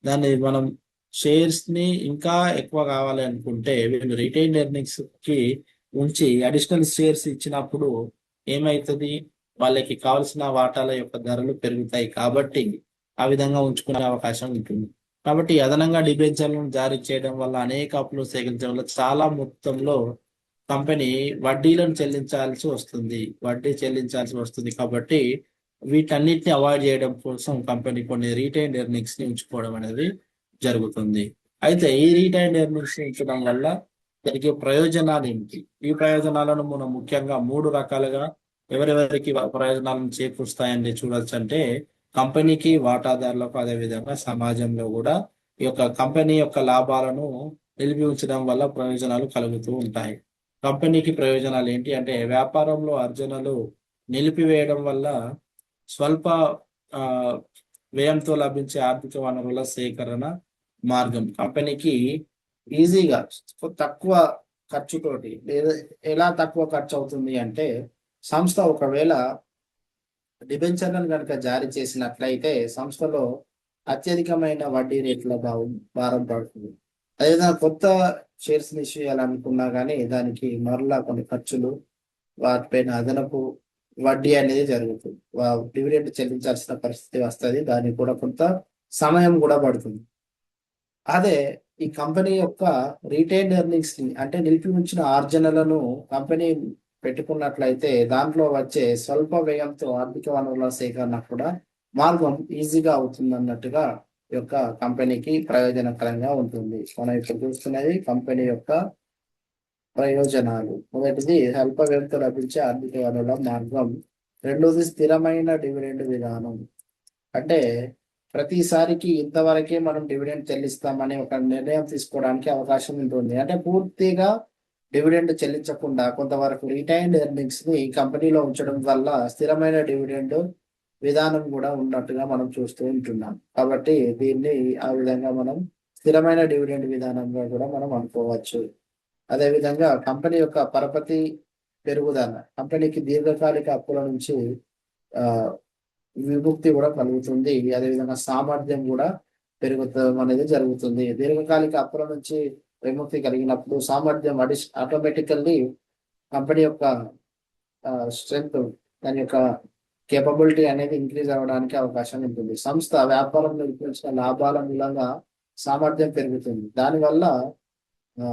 దాన్ని మనం షేర్స్ ని ఇంకా ఎక్కువ కావాలి అనుకుంటే వీళ్ళు రిటైన్ ఎర్నింగ్స్ కి ఉంచి అడిషనల్ షేర్స్ ఇచ్చినప్పుడు ఏమైతుంది, వాళ్ళకి కావాల్సిన వాటాల యొక్క ధరలు పెరుగుతాయి కాబట్టి ఆ విధంగా ఉంచుకునే అవకాశం ఉంటుంది. కాబట్టి అదనంగా డిబెంచర్లను జారీ చేయడం వల్ల అనేక అప్పులు సేకరించడం వల్ల చాలా మొత్తంలో కంపెనీ వడ్డీలను చెల్లించాల్సి వస్తుంది, వడ్డీ చెల్లించాల్సి వస్తుంది. కాబట్టి వీటన్నిటిని అవాయిడ్ చేయడం కోసం కంపెనీ కొన్ని రీటైన్డ్ ఎర్నింగ్స్ ని ఉంచుకోవడం అనేది జరుగుతుంది. అయితే ఈ రీటైన్డ్ ఎర్నింగ్స్ ని ఉంచడం వల్ల జరిగే ప్రయోజనాలు ఏమిటి? ఈ ప్రయోజనాలను మనం ముఖ్యంగా మూడు రకాలుగా ఎవరెవరికి ప్రయోజనాలను చేకూరుస్తాయని చూడొచ్చు. అంటే కంపెనీకి, వాటాదారులకు, అదేవిధంగా సమాజంలో కూడా ఈ యొక్క కంపెనీ యొక్క లాభాలను నిలిపి ఉంచడం వల్ల ప్రయోజనాలు కలుగుతూ ఉంటాయి. కంపెనీకి ప్రయోజనాలు ఏంటి అంటే వ్యాపారంలో అర్జనలు నిలిపివేయడం వల్ల స్వల్ప ఆ, వ్యయంతో లభించే ఆర్థిక వనరుల సేకరణ మార్గం కంపెనీకి ఈజీగా తక్కువ ఖర్చుతోటి, లేదా ఎలా తక్కువ ఖర్చు అవుతుంది అంటే సంస్థ ఒకవేళ డిబెంచర్లను కనుక జారీ చేసినట్లయితే సంస్థలో అత్యధికమైన వడ్డీ రేట్ల భారం పడుతుంది. అదేవిధంగా కొత్త షేర్స్ ఇష్యూ చేయాలనుకున్నా కానీ దానికి మరలా కొన్ని ఖర్చులు, వాటిపైన అదనపు వడ్డీ అనేది జరుగుతుంది. డివిడెండ్ చెల్లించాల్సిన పరిస్థితి వస్తుంది. దానికి కూడా కొంత సమయం కూడా పడుతుంది. అదే ఈ కంపెనీ యొక్క రీటైన్ ఎర్నింగ్స్ ని అంటే నిలిపి ఉంచిన ఆర్జనలను కంపెనీ పెట్టుకున్నట్లయితే దాంట్లో వచ్చే స్వల్ప వ్యయంతో ఆర్థిక వనరుల సేకరణ కూడా మార్గం ఈజీగా అవుతుంది అన్నట్టుగా ఈ యొక్క కంపెనీకి ప్రయోజనకరంగా ఉంటుంది. మనం ఇప్పుడు చూస్తున్నది కంపెనీ యొక్క ప్రయోజనాలు. మొదటిది అల్ప వ్యయంతో లభించే ఆర్థిక వనరుల మార్గం. రెండోది స్థిరమైన డివిడెండ్ విధానం. అంటే ప్రతిసారికి ఇంతవరకే మనం డివిడెండ్ చెల్లిస్తామని ఒక నిర్ణయం తీసుకోవడానికి అవకాశం ఉంటుంది. అంటే పూర్తిగా డివిడెండ్ చెల్లించకుండా కొంతవరకు రిటైన్డ్ ఎర్నింగ్స్ ని కంపెనీలో ఉంచడం వల్ల స్థిరమైన డివిడెండ్ విధానం కూడా ఉన్నట్టుగా మనం చూస్తూ ఉంటున్నాం. కాబట్టి దీన్ని ఆ విధంగా మనం స్థిరమైన డివిడెండ్ విధానంగా కూడా మనం అనుకోవచ్చు. అదేవిధంగా కంపెనీ యొక్క పరపతి పెరుగుదల, కంపెనీకి దీర్ఘకాలిక అప్పుల నుంచి ఆ విముక్తి కూడా కలుగుతుంది. అదేవిధంగా సామర్థ్యం కూడా పెరుగుతాం అనేది జరుగుతుంది. దీర్ఘకాలిక అప్పుల నుంచి విముక్తి కలిగినప్పుడు సామర్థ్యం ఆటోమేటికల్లీ కంపెనీ యొక్క స్ట్రెంగ్త్, దాని యొక్క కేపబిలిటీ అనేది ఇంక్రీజ్ అవ్వడానికి అవకాశం ఉంటుంది. సంస్థ వ్యాపారంలో నిర్మించిన లాభాల మూలంగా సామర్థ్యం పెరుగుతుంది. దానివల్ల ఆ,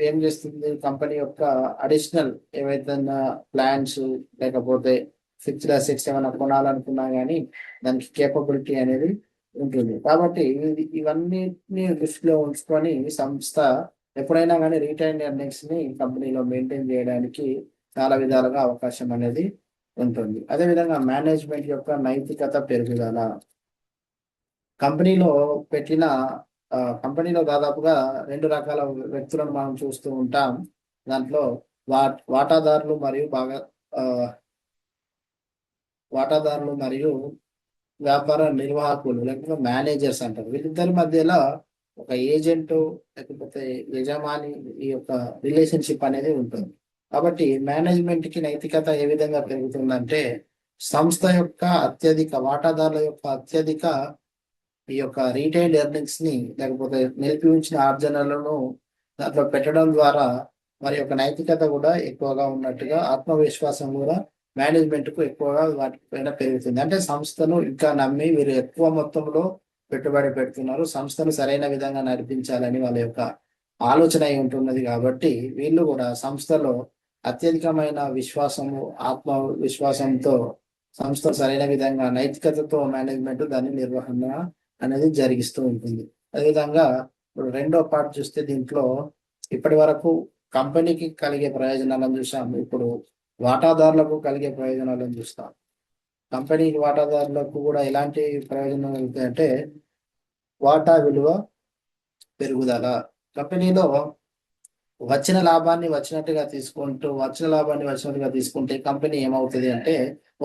ఏం చేస్తుంది, కంపెనీ యొక్క అడిషనల్ ఏవైతే ప్లాన్స్ లేకపోతే ఫిక్స్డ్ అసెట్స్ ఏమైనా కొనాలనుకున్నా కానీ దానికి కేపబిలిటీ అనేది ఉంటుంది. కాబట్టి ఇవన్నిటిని దృష్టిలో ఉంచుకొని సంస్థ ఎప్పుడైనా కానీ రిటైన్ ఎర్నింగ్స్ ని కంపెనీలో మెయింటైన్ చేయడానికి చాలా విధాలుగా అవకాశం అనేది ఉంటుంది. అదేవిధంగా మేనేజ్మెంట్ యొక్క నైతికత పెరుగుదల. కంపెనీలో పెట్టిన కంపెనీలో దాదాపుగా రెండు రకాల వ్యక్తులను మనం చూస్తూ ఉంటాం. దాంట్లో వాటాదారులు మరియు వాటాదారులు మరియు వ్యాపార నిర్వాహకులు లేకపోతే మేనేజర్స్ అంటారు. వీళ్ళిద్దరి మధ్యలో ఒక ఏజెంట్ లేకపోతే యజమాని ఈ యొక్క రిలేషన్షిప్ అనేది ఉంటుంది. కాబట్టి మేనేజ్మెంట్ కి నైతికత ఏ విధంగా పెరుగుతుందంటే సంస్థ యొక్క అత్యధిక వాటాదారుల యొక్క అత్యధిక ఈ యొక్క రీటైల్ ఎర్నింగ్స్ ని లేకపోతే నిలిపి ఉంచిన ఆర్జనలను దాంట్లో పెట్టడం ద్వారా మరి యొక్క నైతికత కూడా ఎక్కువగా ఉన్నట్టుగా ఆత్మవిశ్వాసం కూడా మేనేజ్మెంట్ కు ఎక్కువగా వాటిపైన పెరుగుతుంది. అంటే సంస్థను ఇంకా నమ్మి వీరు ఎక్కువ మొత్తంలో పెట్టుబడి పెడుతున్నారు, సంస్థను సరైన విధంగా నడిపించాలని వాళ్ళ యొక్క ఆలోచన అయి ఉంటున్నది. కాబట్టి వీళ్ళు కూడా సంస్థలో అత్యధికమైన విశ్వాసము, ఆత్మ విశ్వాసంతో సంస్థ సరైన విధంగా నైతికతతో మేనేజ్మెంట్ దాన్ని నిర్వహణ అనేది జరిగిస్తూ ఉంటుంది. అదేవిధంగా ఇప్పుడు రెండో పార్ట్ చూస్తే దీంట్లో ఇప్పటి వరకు కంపెనీకి కలిగే ప్రయోజనాలను చూసాం. ఇప్పుడు వాటాదారులకు కలిగే ప్రయోజనాలను చూస్తాం. కంపెనీకి వాటాదారులకు కూడా ఎలాంటి ప్రయోజనాలు ఉంటాయంటే వాటా విలువ పెరుగుదల. కంపెనీలో వచ్చిన లాభాన్ని వచ్చినట్టుగా తీసుకుంటే కంపెనీ ఏమవుతుంది అంటే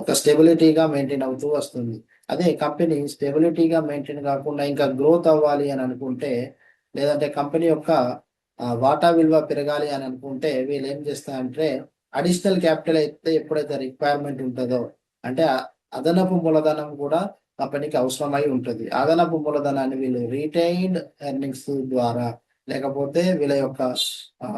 ఒక స్టెబిలిటీగా మెయింటైన్ అవుతూ వస్తుంది. అదే కంపెనీ స్టెబిలిటీగా మెయింటైన్ కాకుండా ఇంకా గ్రోత్ అవ్వాలి అని అనుకుంటే, లేదంటే కంపెనీ యొక్క వాటా విలువ పెరగాలి అని అనుకుంటే వీళ్ళు ఏం చేస్తారంటే అడిషనల్ క్యాపిటల్ అయితే ఎప్పుడైతే రిక్వైర్మెంట్ ఉంటుందో అంటే అదనపు మూలధనం కూడా కంపెనీకి అవసరమై ఉంటుంది. అదనపు మూలధనాన్ని వీళ్ళు రీటైన్డ్ ఎర్నింగ్స్ ద్వారా లేకపోతే వీళ్ళ యొక్క ఆ,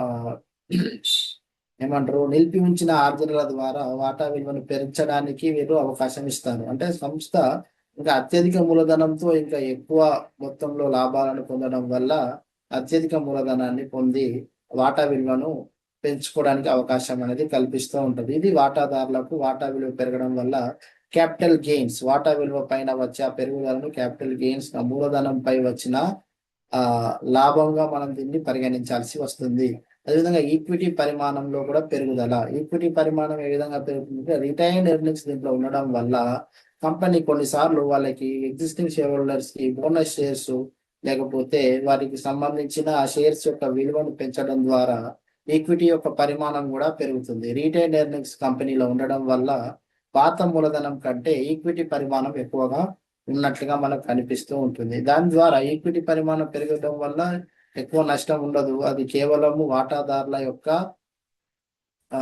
ఏమంటారు నిలిపి ఉంచిన ఆర్జనల ద్వారా వాటా విలువను పెంచడానికి వీరు అవకాశం ఇస్తారు. అంటే సంస్థ ఇంకా అత్యధిక మూలధనంతో ఇంకా ఎక్కువ మొత్తంలో లాభాలను పొందడం వల్ల అత్యధిక మూలధనాన్ని పొంది వాటా విలువను పెంచుకోవడానికి అవకాశం అనేది కల్పిస్తూ ఉంటుంది. ఇది వాటాదారులకు వాటా విలువ పెరగడం వల్ల క్యాపిటల్ గెయిన్స్, వాటా విలువ పైన వచ్చే ఆ పెరుగుదలను క్యాపిటల్ గెయిన్స్ మూలధనంపై వచ్చిన ఆ లాభంగా మనం దీన్ని పరిగణించాల్సి వస్తుంది. అదేవిధంగా ఈక్విటీ పరిమాణంలో కూడా పెరుగుదల. ఈక్విటీ పరిమాణం ఏ విధంగా పెరుగుతుందంటే రిటైన్డ్ ఎర్నింగ్స్ దీంట్లో ఉండడం వల్ల కంపెనీ కొన్నిసార్లు వాళ్ళకి ఎగ్జిస్టింగ్ షేర్ హోల్డర్స్ కి బోనస్ షేర్స్ లేకపోతే వారికి సంబంధించిన ఆ షేర్స్ యొక్క విలువను పెంచడం ద్వారా ఈక్విటీ యొక్క పరిమాణం కూడా పెరుగుతుంది. రిటైన్డ్ ఎర్నింగ్స్ కంపెనీలో ఉండడం వల్ల పాత మూలధనం కంటే ఈక్విటీ పరిమాణం ఎక్కువగా ఉన్నట్లుగా మనకు కనిపిస్తూ ఉంటుంది. దాని ద్వారా ఈక్విటీ పరిమాణం పెరగడం వల్ల ఎక్కువ నష్టం ఉండదు. అది కేవలము వాటాదారుల యొక్క ఆ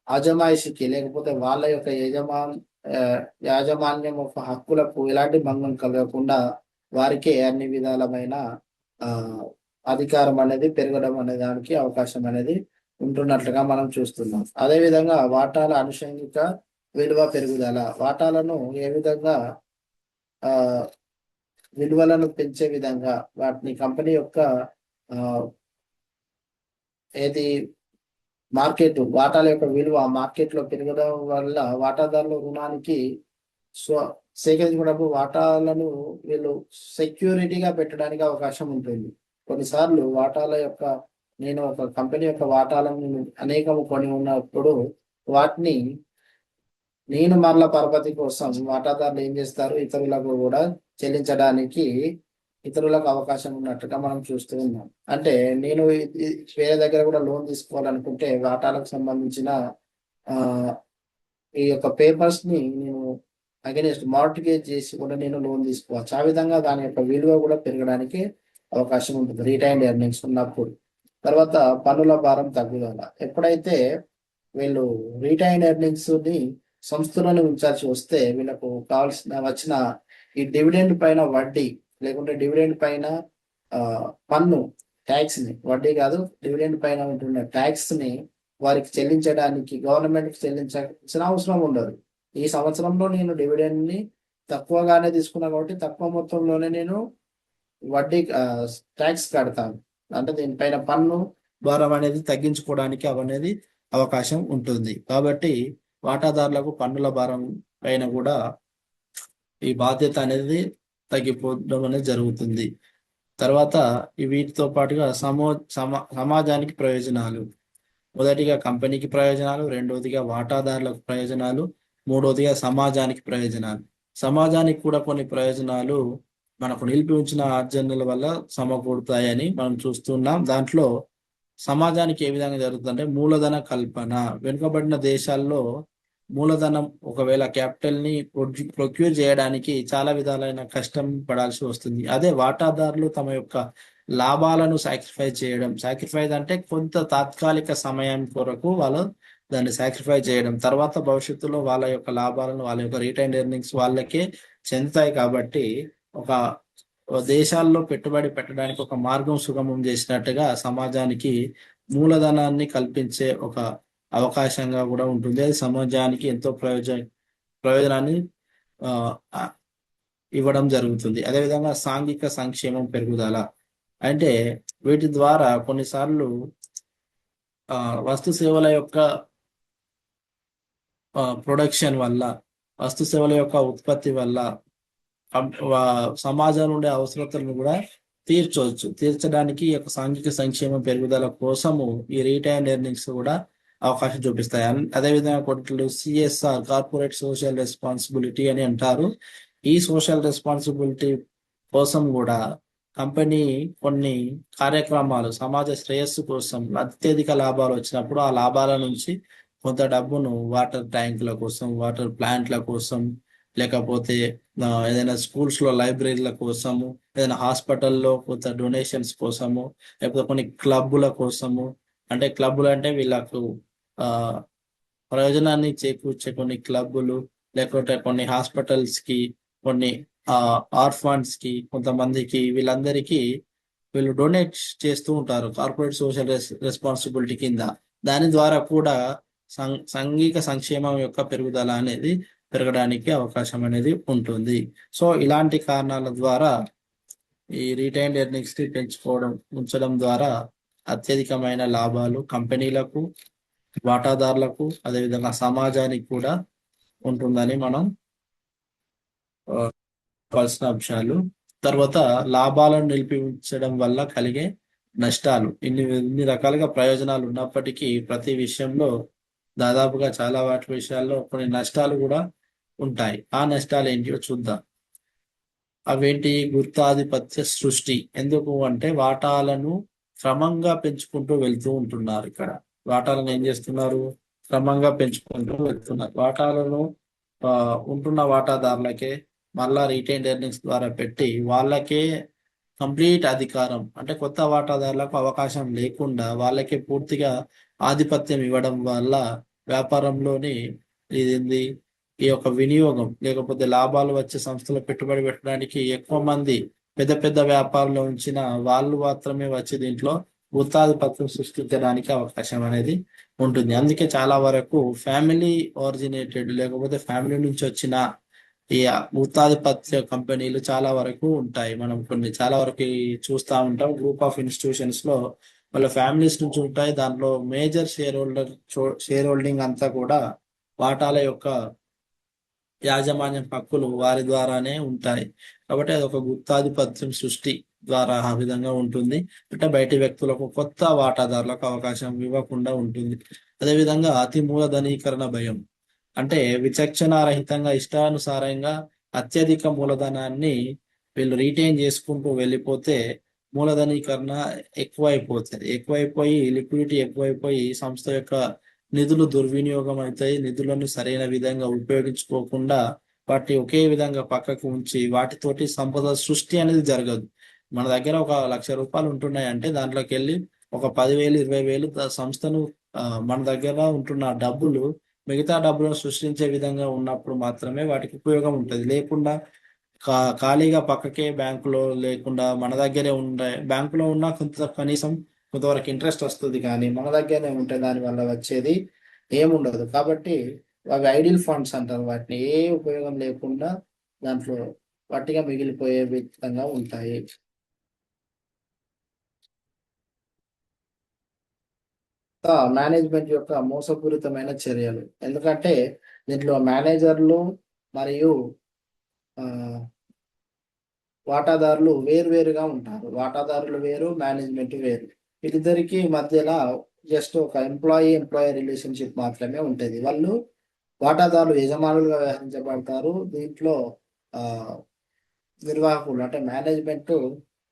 అజమాయిషికి లేకపోతే వాళ్ళ యొక్క యాజమాన్యం యొక్క హక్కులకు ఎలాంటి భంగం కలగకుండా వారికే అన్ని విధాలమైన ఆ అధికారం అనేది పెరగడం అనే దానికి అవకాశం అనేది ఉంటున్నట్లుగా మనం చూస్తున్నాం. అదేవిధంగా వాటాల అనుషంగిక విలువ పెరుగుదల. వాటాలను ఏ విధంగా ఆ విలువలను పెంచే విధంగా వాటిని కంపెనీ యొక్క ఆ ఏది వాటాల యొక్క విలువ మార్కెట్ లో పెరగడం వల్ల వాటాదారుల రుణానికి సేకరించుకున్నప్పుడు వాటాలను వీళ్ళు సెక్యూరిటీగా పెట్టడానికి అవకాశం ఉంటుంది. కొన్నిసార్లు వాటాల యొక్క నేను ఒక కంపెనీ యొక్క వాటాలను అనేకము కొని ఉన్నప్పుడు వాటిని నేను మరల పరపతి కోసం వాటాదారులు ఏం చేస్తారు, ఇతరులకు కూడా చెల్లించడానికి ఇతరులకు అవకాశం ఉన్నట్టుగా మనం చూస్తూ ఉన్నాం. అంటే నేను వేరే దగ్గర కూడా లోన్ తీసుకోవాలనుకుంటే వాటాలకు సంబంధించిన ఆ ఈ యొక్క పేపర్స్ ని నేను అగైనెస్ట్ మార్టిగేజ్ చేసి కూడా నేను లోన్ తీసుకోవచ్చు. ఆ విధంగా దాని యొక్క విలువ కూడా పెరగడానికి అవకాశం ఉంటుంది రిటైన్డ్ ఎర్నింగ్స్ ఉన్నప్పుడు. తర్వాత పన్నుల భారం తగ్గుదల. ఎప్పుడైతే వీళ్ళు రిటైన్డ్ ఎర్నింగ్స్ ని సంస్థలోనే ఉంచాల్సి వస్తే వీళ్ళకు వచ్చిన ఈ డివిడెండ్ పైన వడ్డీ లేకుంటే డివిడెండ్ పైన పన్ను ట్యాక్స్ ని, వడ్డీ కాదు డివిడెండ్ పైన ఉంటున్న ట్యాక్స్ ని వారికి చెల్లించడానికి గవర్నమెంట్ చెల్లించాల్సిన అవసరం ఉండదు. ఈ సంవత్సరంలో నేను డివిడెండ్ ని తక్కువగానే తీసుకున్నా కాబట్టి తక్కువ మొత్తంలోనే నేను వడ్డీ ట్యాక్స్ కడతాను. అంటే దీనిపైన పన్ను భారం అనేది తగ్గించుకోవడానికి అవనేది అవకాశం ఉంటుంది. కాబట్టి వాటాదారులకు పన్నుల భారం పైన కూడా ఈ బాధ్యత అనేది తగ్గిపోవడం అనేది జరుగుతుంది. తర్వాత వీటితో పాటుగా సమాజానికి ప్రయోజనాలు. మొదటిగా కంపెనీకి ప్రయోజనాలు, రెండవదిగా వాటాదారులకు ప్రయోజనాలు, మూడవదిగా సమాజానికి ప్రయోజనాలు. సమాజానికి కూడా కొన్ని ప్రయోజనాలు మనకు నిలిపి ఉంచిన ఆర్జనల వల్ల సమకూడతాయని మనం చూస్తున్నాం. దాంట్లో సమాజానికి ఏ విధంగా జరుగుతుందంటే మూలధన కల్పన. వెనుకబడిన దేశాల్లో మూలధనం ఒకవేళ క్యాపిటల్ ని ప్రొక్యూర్ చేయడానికి చాలా విధాలైన కష్టం పడాల్సి వస్తుంది. అదే వాటాదారులు తమ యొక్క లాభాలను సాక్రిఫైస్ అంటే కొంత తాత్కాలిక సమయం కొరకు వాళ్ళు దాన్ని సాక్రిఫై చేయడం, తర్వాత భవిష్యత్తులో వాళ్ళ యొక్క లాభాలను వాళ్ళ యొక్క రిటైన్డ్ ఎర్నింగ్స్ వాళ్ళకే చెందుతాయి. కాబట్టి ఒక దేశాల్లో పెట్టుబడి పెట్టడానికి ఒక మార్గం సుగమం చేసినట్టుగా సమాజానికి మూలధనాన్ని కల్పించే ఒక అవకాశంగా కూడా ఉంటుంది. అది సమాజానికి ఎంతో ప్రయోజనాన్ని ఇవ్వడం జరుగుతుంది. అదేవిధంగా సాంఘిక సంక్షేమం పెరుగుదల. అంటే వీటి ద్వారా కొన్నిసార్లు వస్తు సేవల యొక్క ప్రొడక్షన్ వల్ల, వస్తు సేవల యొక్క ఉత్పత్తి వల్ల సమాజం ఉండే అవసరతలను కూడా తీర్చడానికి ఈ యొక్క సాంఘిక సంక్షేమం పెరుగుదల కోసము ఈ రిటైన్డ్ ఎర్నింగ్స్ కూడా అవకాశం చూపిస్తాయి. అదేవిధంగా కొన్ని సిఎస్ఆర్, కార్పొరేట్ సోషల్ రెస్పాన్సిబిలిటీ అని అంటారు. ఈ సోషల్ రెస్పాన్సిబిలిటీ కోసం కూడా కంపెనీ కొన్ని కార్యక్రమాలు సమాజ శ్రేయస్సు కోసం అత్యధిక లాభాలు వచ్చినప్పుడు ఆ లాభాల నుంచి కొంత డబ్బును వాటర్ ట్యాంకుల కోసం, వాటర్ ప్లాంట్ల కోసం, లేకపోతే ఏదైనా స్కూల్స్ లో లైబ్రరీల కోసము, ఏదైనా హాస్పిటల్లో కొంత డొనేషన్స్ కోసము, లేకపోతే కొన్ని క్లబ్బుల కోసము. అంటే క్లబ్బులు అంటే వీళ్ళకు ప్రయోజనాన్ని చేకూర్చే కొన్ని క్లబ్బులు, లేకపోతే కొన్ని హాస్పిటల్స్ కి కొన్ని ఆర్ఫాన్స్ కి, కొంతమందికి, వీళ్ళందరికీ వీళ్ళు డొనేట్ చేస్తూ ఉంటారు కార్పొరేట్ సోషల్ రెస్పాన్సిబిలిటీ కింద. దాని ద్వారా కూడా సంఘిక సంక్షేమం యొక్క పెరుగుదల అనేది పెరగడానికి అవకాశం అనేది ఉంటుంది. సో ఇలాంటి కారణాల ద్వారా ఈ రిటైన్డ్ ఎర్నింగ్స్ ని పెంచుకోవడం, ఉంచడం ద్వారా అత్యధికమైన లాభాలు కంపెనీలకు, వాటాదారులకు, అదేవిధంగా సమాజానికి కూడా ఉంటుందని మనం కావాల్సిన అంశాలు. తర్వాత లాభాలను నిలిపి ఉంచడం వల్ల కలిగే నష్టాలు. ఇన్ని రకాలుగా ప్రయోజనాలు ఉన్నప్పటికీ ప్రతి విషయంలో దాదాపుగా చాలా వాటి విషయాల్లో కొన్ని నష్టాలు కూడా ఉంటాయి. ఆ నష్టాలు ఏంటివో చూద్దాం. అవేంటి? గుత్తాధిపత్య సృష్టి. ఎందుకు అంటే వాటాలను క్రమంగా పెంచుకుంటూ వెళ్తూ ఉంటున్నారు. ఇక్కడ వాటాలను ఏం చేస్తున్నారు? క్రమంగా పెంచుకుంటూ వెళ్తున్నారు. వాటాలను ఉంటున్న వాటాదారులకే మళ్ళా రిటైన్డ్ ఎర్నింగ్స్ ద్వారా పెట్టి వాళ్ళకే కంప్లీట్ అధికారం, అంటే కొత్త వాటాదారులకు అవకాశం లేకుండా వాళ్ళకే పూర్తిగా ఆధిపత్యం ఇవ్వడం వల్ల వ్యాపారంలోని ఇది ఈ యొక్క వినియోగం, లేకపోతే లాభాలు వచ్చే సంస్థలో పెట్టుబడి పెట్టడానికి ఎక్కువ మంది పెద్ద పెద్ద వ్యాపారంలో ఉంచిన వాళ్ళు మాత్రమే వచ్చి దీంట్లో గుత్తాధిపత్యం సృష్టించడానికి అవకాశం అనేది ఉంటుంది. అందుకే చాలా వరకు ఫ్యామిలీ ఆరిజినేటెడ్, లేకపోతే ఫ్యామిలీ నుంచి వచ్చిన ఈ గుత్తాధిపత్య కంపెనీలు చాలా వరకు ఉంటాయి. మనం కొన్ని చాలా వరకు చూస్తూ ఉంటాం. గ్రూప్ ఆఫ్ ఇన్స్టిట్యూషన్స్ లో వాళ్ళ ఫ్యామిలీస్ నుంచి ఉంటాయి. దాంట్లో మేజర్ షేర్ హోల్డింగ్ అంతా కూడా వాటాల యొక్క యాజమాన్యం హక్కులు వారి ద్వారానే ఉంటాయి. కాబట్టి అది ఒక గుత్తాధిపత్యం సృష్టి ద్వారా ఆ విధంగా ఉంటుంది. అంటే బయటి వ్యక్తులకు, కొత్త వాటాదారులకు అవకాశం ఇవ్వకుండా ఉంటుంది. అదేవిధంగా అతి మూలధనీకరణ భయం. అంటే విచక్షణారహితంగా ఇష్టానుసారంగా అత్యధిక మూలధనాన్ని వీళ్ళు రీటైన్ చేసుకుంటూ వెళ్ళిపోతే మూలధనీకరణ ఎక్కువైపోయి లిక్విడిటీ ఎక్కువైపోయి సంస్థ యొక్క నిధులు దుర్వినియోగం అవుతాయి. నిధులను సరైన విధంగా ఉపయోగించుకోకుండా వాటిని ఒకే విధంగా పక్కకు ఉంచి వాటితోటి సంపద సృష్టి అనేది జరగదు. మన దగ్గర ఒక ₹1,00,000 ఉంటున్నాయి అంటే దాంట్లోకి వెళ్ళి ఒక 10,000, 20,000 సంస్థను మన దగ్గర ఉంటున్న డబ్బులు మిగతా డబ్బులను సృష్టించే విధంగా ఉన్నప్పుడు మాత్రమే వాటికి ఉపయోగం ఉంటుంది. లేకుండా ఖాళీగా పక్కకే బ్యాంకులో లేకుండా మన దగ్గరే ఉండే, బ్యాంకులో ఉన్న కనీసం కొంతవరకు ఇంట్రెస్ట్ వస్తుంది, కానీ మన దగ్గరనే ఉంటే దాని వల్ల వచ్చేది ఏముండదు. కాబట్టి అవి ఐడిల్ ఫండ్స్ అంటారు. వాటిని ఏ ఉపయోగం లేకుండా దాంట్లో వట్టిగా మిగిలిపోయే విధంగా ఉంటాయి. మేనేజ్మెంట్ యొక్క మోసపూరితమైన చర్యలు. ఎందుకంటే దీంట్లో మేనేజర్లు మరియు ఆ, వాటాదారులు వేరువేరుగా ఉంటారు. వాటాదారులు వేరు, మేనేజ్మెంట్ వేరు. వీళ్ళిద్దరికి మధ్యలో జస్ట్ ఒక ఎంప్లాయీ రిలేషన్షిప్ మాత్రమే ఉంటుంది. వాళ్ళు వాటాదారులు యజమానులుగా వ్యవహరించబడతారు. దీంట్లో ఆ నిర్వాహకులు అంటే మేనేజ్మెంట్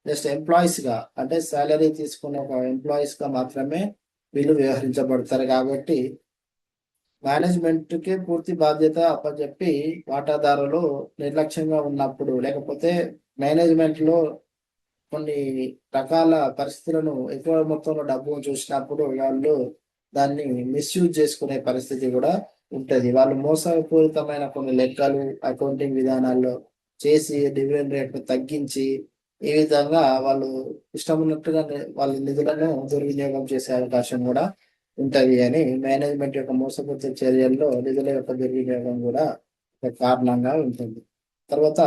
జస్ట్ ఎంప్లాయీస్ గా, అంటే సాలరీ తీసుకున్న ఒక ఎంప్లాయీస్ గా మాత్రమే వీళ్ళు వ్యవహరించబడతారు. కాబట్టి మేనేజ్మెంట్ కి పూర్తి బాధ్యత అప్పచెప్పి వాటాదారులు నిర్లక్ష్యంగా ఉన్నప్పుడు, లేకపోతే మేనేజ్మెంట్ లో కొన్ని రకాల పరిస్థితులను ఎక్కువ మొత్తంలో డబ్బును చూసినప్పుడు వాళ్ళు దాన్ని మిస్యూజ్ చేసుకునే పరిస్థితి కూడా ఉంటది. వాళ్ళు మోసపూరితమైన కొన్ని లెక్కలు, అకౌంటింగ్ విధానాల్లో చేసి డివిడెండ్ రేట్ను తగ్గించి ఈ విధంగా వాళ్ళు ఇష్టం ఉన్నట్టుగా వాళ్ళ నిధులను దుర్వినియోగం చేసే అవకాశం కూడా ఉంటది అని మేనేజ్మెంట్ యొక్క మోసపూరిత చర్యల్లో నిధుల యొక్క దుర్వినియోగం కూడా ఒక కారణంగా ఉంటుంది. తర్వాత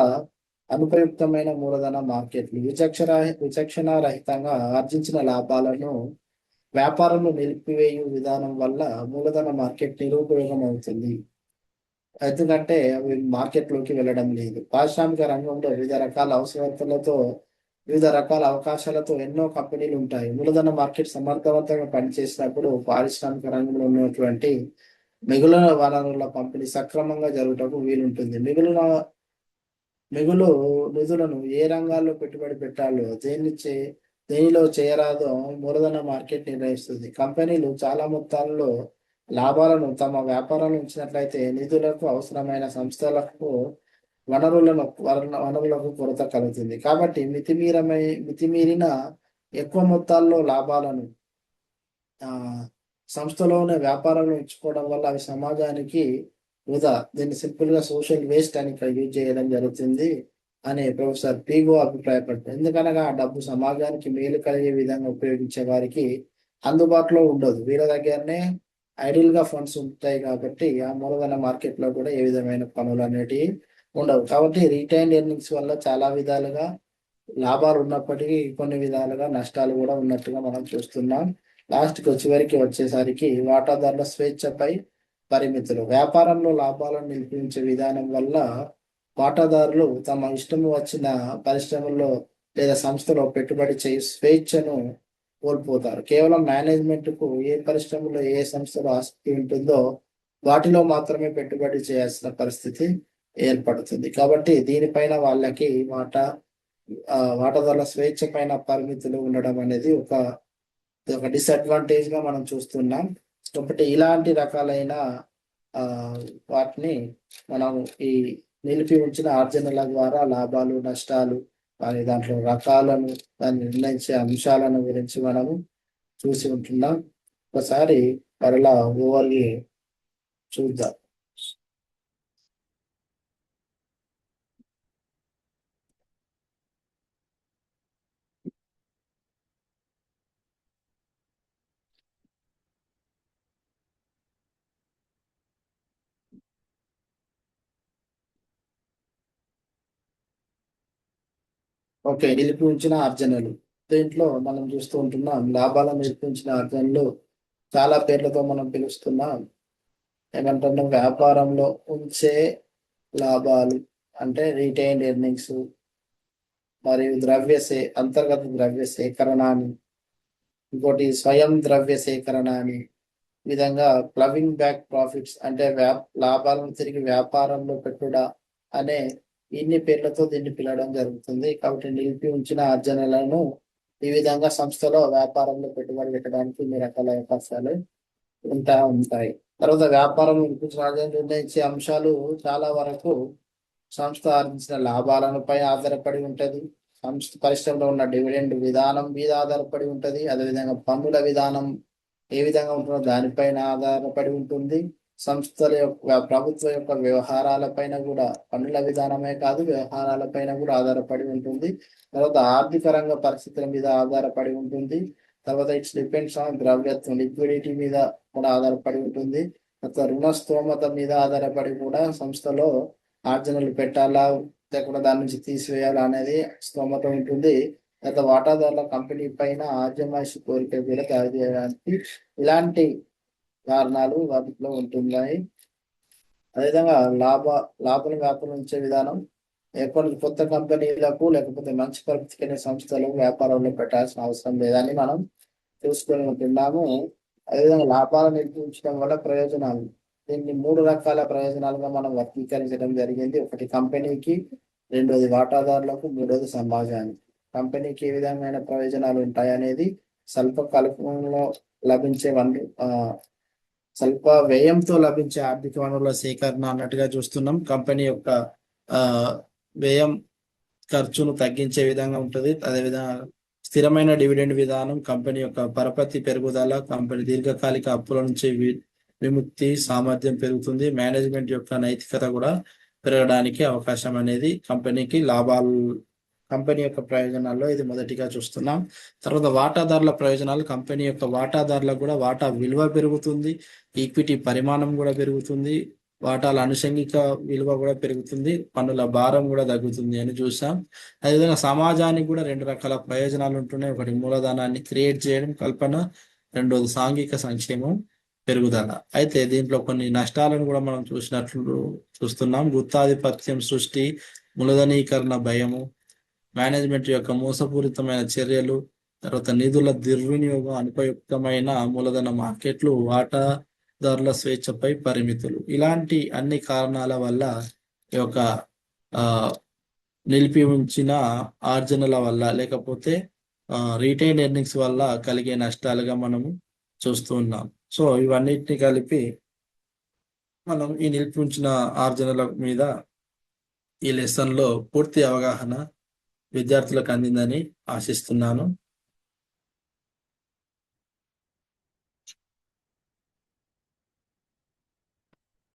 అనుపయుక్తమైన మూలధన మార్కెట్లు. విచక్షణారహితంగా ఆర్జించిన లాభాలను వ్యాపారంలో నిలిపివేయు విధానం వల్ల మూలధన మార్కెట్ నిరుపయోగం అవుతుంది. ఎందుకంటే అవి మార్కెట్లోకి వెళ్ళడం లేదు. పారిశ్రామిక రంగంలో వివిధ రకాల అవకాశాలతో ఎన్నో కంపెనీలు ఉంటాయి. మూలధన మార్కెట్ సమర్థవంతంగా పనిచేసినప్పుడు పారిశ్రామిక రంగంలో ఉన్నటువంటి మిగులు వనరుల పంపిణీ సక్రమంగా జరుగుటకు వీలుంటుంది. మిగులు నిధులను ఏ రంగాల్లో పెట్టుబడి పెట్టాలో, దేనిలో చేయరాదో మూలధన మార్కెట్ నిర్ణయిస్తుంది. కంపెనీలు చాలా మొత్తాల్లో లాభాలను తమ వ్యాపారంలో ఉంచినట్లయితే నిధులకు అవసరమైన సంస్థలకు వనరులకు కొరత కలుగుతుంది. కాబట్టి మితిమీరిన ఎక్కువ మొత్తాల్లో లాభాలను ఆ సంస్థలోనే వ్యాపారంలో ఉంచుకోవడం వల్ల అవి సమాజానికి వృధా, దీన్ని సింపుల్ గా సోషల్ వేస్ట్ అని ఇక్కడ యూజ్ చేయడం జరుగుతుంది అని ప్రొఫెసర్ పీగో అభిప్రాయపడ్డారు. ఎందుకనగా ఆ డబ్బు సమాజానికి మేలు కలిగే విధంగా ఉపయోగించే వారికి అందుబాటులో ఉండదు. వీళ్ళ దగ్గరనే ఐడిల్ గా ఫండ్స్ ఉంటాయి కాబట్టి ఆ మూలధన మార్కెట్ లో కూడా ఏ విధమైన పనులు అనేటివి ఉండవు. కాబట్టి రిటైన్డ్ ఎర్నింగ్స్ వల్ల చాలా విధాలుగా లాభాలు ఉన్నప్పటికీ కొన్ని విధాలుగా నష్టాలు కూడా ఉన్నట్టుగా మనం చూస్తున్నాం. లాస్ట్కి చివరికి వచ్చేసరికి వాటాదారుల స్వేచ్ఛపై పరిమితులు. వ్యాపారంలో లాభాలను నిలిపించే విధానం వల్ల వాటాదారులు తమ ఇష్టం వచ్చిన పరిశ్రమల్లో లేదా సంస్థలో పెట్టుబడి చేయి స్వేచ్ఛను కోల్పోతారు. కేవలం మేనేజ్మెంట్ కు ఏ పరిశ్రమలో ఏ సంస్థలో ఆసక్తి ఉంటుందో వాటిలో మాత్రమే పెట్టుబడి చేయాల్సిన పరిస్థితి ఏర్పడుతుంది. కాబట్టి దీనిపైన వాళ్ళకి వాటాదారుల స్వేచ్ఛ పైన పరిమితులు ఉండడం అనేది ఒక డిసడ్వాంటేజ్ గా మనం చూస్తున్నాం. కాబట్టి ఇలాంటి రకాలైన ఆ వాటిని మనం ఈ నిలిపి ఉంచిన ఆర్జనల ద్వారా లాభాలు నష్టాలు వారి దాంట్లో రకాలను దాన్ని నిర్ణయించే అంశాలను గురించి మనము చూసి ఉంటున్నాం. ఒకసారి మరలా ఓవర్వ్యూ చూద్దాం. ఓకే, నిలిపి ఉంచిన ఆర్జనలు. దీంట్లో మనం చూస్తూ ఉంటున్నాం లాభాలను నిలిపి ఉంచిన ఆర్జనలు చాలా పేర్లతో మనం పిలుస్తున్నాం. ఏమంటున్నాం, వ్యాపారంలో ఉంచే లాభాలు అంటే రిటైన్డ్ ఎర్నింగ్స్, మరియు అంతర్గత ద్రవ్య సేకరణ అని, ఇంకోటి స్వయం ద్రవ్య సేకరణ అని, ఈ విధంగా ప్లవింగ్ బ్యాక్ ప్రాఫిట్స్ అంటే లాభాలను తిరిగి వ్యాపారంలో పెట్టుట అనే ఇన్ని పేర్లతో దీన్ని పిలవడం జరుగుతుంది. కాబట్టి నిలిపి ఉంచిన ఆర్జనలను ఈ విధంగా సంస్థలో వ్యాపారంలో పెట్టుబడి పెట్టడానికి ఇన్ని రకాల అవకాశాలు ఉంటాయి. తర్వాత వ్యాపారం నిలిపించిన ఆర్జన నిర్ణయించే అంశాలు చాలా వరకు సంస్థ ఆర్జించిన లాభాలను పై ఆధారపడి ఉంటది. సంస్థ పరిశ్రమలో ఉన్న డివిడెండ్ విధానం మీద ఆధారపడి ఉంటది. అదేవిధంగా పన్నుల విధానం ఏ విధంగా ఉంటుందో దానిపైన ఆధారపడి ఉంటుంది. సంస్థల యొక్క ప్రభుత్వ యొక్క వ్యవహారాలపైన కూడా పన్నుల విధానమే కాదు వ్యవహారాలపైన కూడా ఆధారపడి ఉంటుంది. తర్వాత ఆర్థిక రంగ పరిస్థితుల మీద ఆధారపడి ఉంటుంది. తర్వాత ఇట్స్ డిపెండ్స్ ఆన్ ద్రవ్యత్వం లిక్విడిటీ మీద కూడా ఆధారపడి ఉంటుంది. తర్వాత రుణ స్తోమత మీద ఆధారపడి కూడా సంస్థలో ఆర్జనలు పెట్టాలా లేకుండా దాని నుంచి తీసివేయాలా అనేది స్తోమత ఉంటుంది. తర్వాత వాటాదారుల కంపెనీ పైన ఆర్జమాయిషి కోరిక కూడా తయారు చేయడానికి ఇలాంటి కారణాలు వాటిలో ఉంటున్నాయి. అదేవిధంగా లాభం వ్యాపారం ఉంచే విధానం ఎప్పటి కొత్త కంపెనీలకు లేకపోతే మంచి పరిస్థితి కలిగిన సంస్థలకు వ్యాపారంలో పెట్టాల్సిన అవసరం లేదని మనం చూసుకొని ఉంటున్నాము. అదేవిధంగా లాభాలను నిర్మించడం వల్ల ప్రయోజనాలు, దీన్ని 3 రకాల ప్రయోజనాలుగా మనం వర్గీకరించడం జరిగింది. ఒకటి కంపెనీకి, రెండోది వాటాదారులకు, మూడోది సమాజానికి. కంపెనీకి ఏ విధమైన ప్రయోజనాలు ఉంటాయి అనేది స్వల్ప వ్యయంతో లభించే ఆర్థిక వనరుల సేకరణ అన్నట్టుగా చూస్తున్నాం. కంపెనీ యొక్క ఆ వ్యయం ఖర్చును తగ్గించే విధంగా ఉంటుంది. అదేవిధంగా స్థిరమైన డివిడెండ్ విధానం, కంపెనీ యొక్క పరపతి పెరుగుదల, కంపెనీ దీర్ఘకాలిక అప్పుల నుంచి విముక్తి సామర్థ్యం పెరుగుతుంది. మేనేజ్మెంట్ యొక్క నైతికత కూడా పెరగడానికి అవకాశం అనేది కంపెనీ యొక్క ప్రయోజనాల్లో ఇది మొదటిగా చూస్తున్నాం. తర్వాత వాటాదారుల ప్రయోజనాలు, కంపెనీ యొక్క వాటాదారులకు కూడా వాటా విలువ పెరుగుతుంది, ఈక్విటీ పరిమాణం కూడా పెరుగుతుంది, వాటాల అనుషంగిక విలువ కూడా పెరుగుతుంది, పన్నుల భారం కూడా తగ్గుతుంది అని చూసాం. అదేవిధంగా సమాజానికి కూడా 2 రకాల ప్రయోజనాలు ఉంటున్నాయి. ఒకటి మూలధనాన్ని క్రియేట్ చేయడం కల్పన, రెండోది సాంఘిక సంక్షేమం పెరుగుదల. అయితే దీంట్లో కొన్ని నష్టాలను కూడా మనం చూస్తున్నాం. గుత్తాధిపత్యం సృష్టి, మూలధనీకరణ భయము, మేనేజ్మెంట్ యొక్క మోసపూరితమైన చర్యలు, తర్వాత నిధుల దుర్వినియోగం, అనుపయుక్తమైన మూలధన మార్కెట్లు, వాటాదారుల స్వేచ్ఛపై పరిమితులు. ఇలాంటి అన్ని కారణాల వల్ల ఈ యొక్క నిలిపి ఉంచిన ఆర్జనల వల్ల లేకపోతే రిటైన్ ఎర్నింగ్స్ వల్ల కలిగే నష్టాలుగా మనము చూస్తూ ఉన్నాం. సో ఇవన్నిటిని కలిపి మనం ఈ నిలిపి ఉంచిన ఆర్జనల మీద ఈ లెసన్లో పూర్తి అవగాహన విద్యార్థులకు అందిందని ఆశిస్తున్నాను.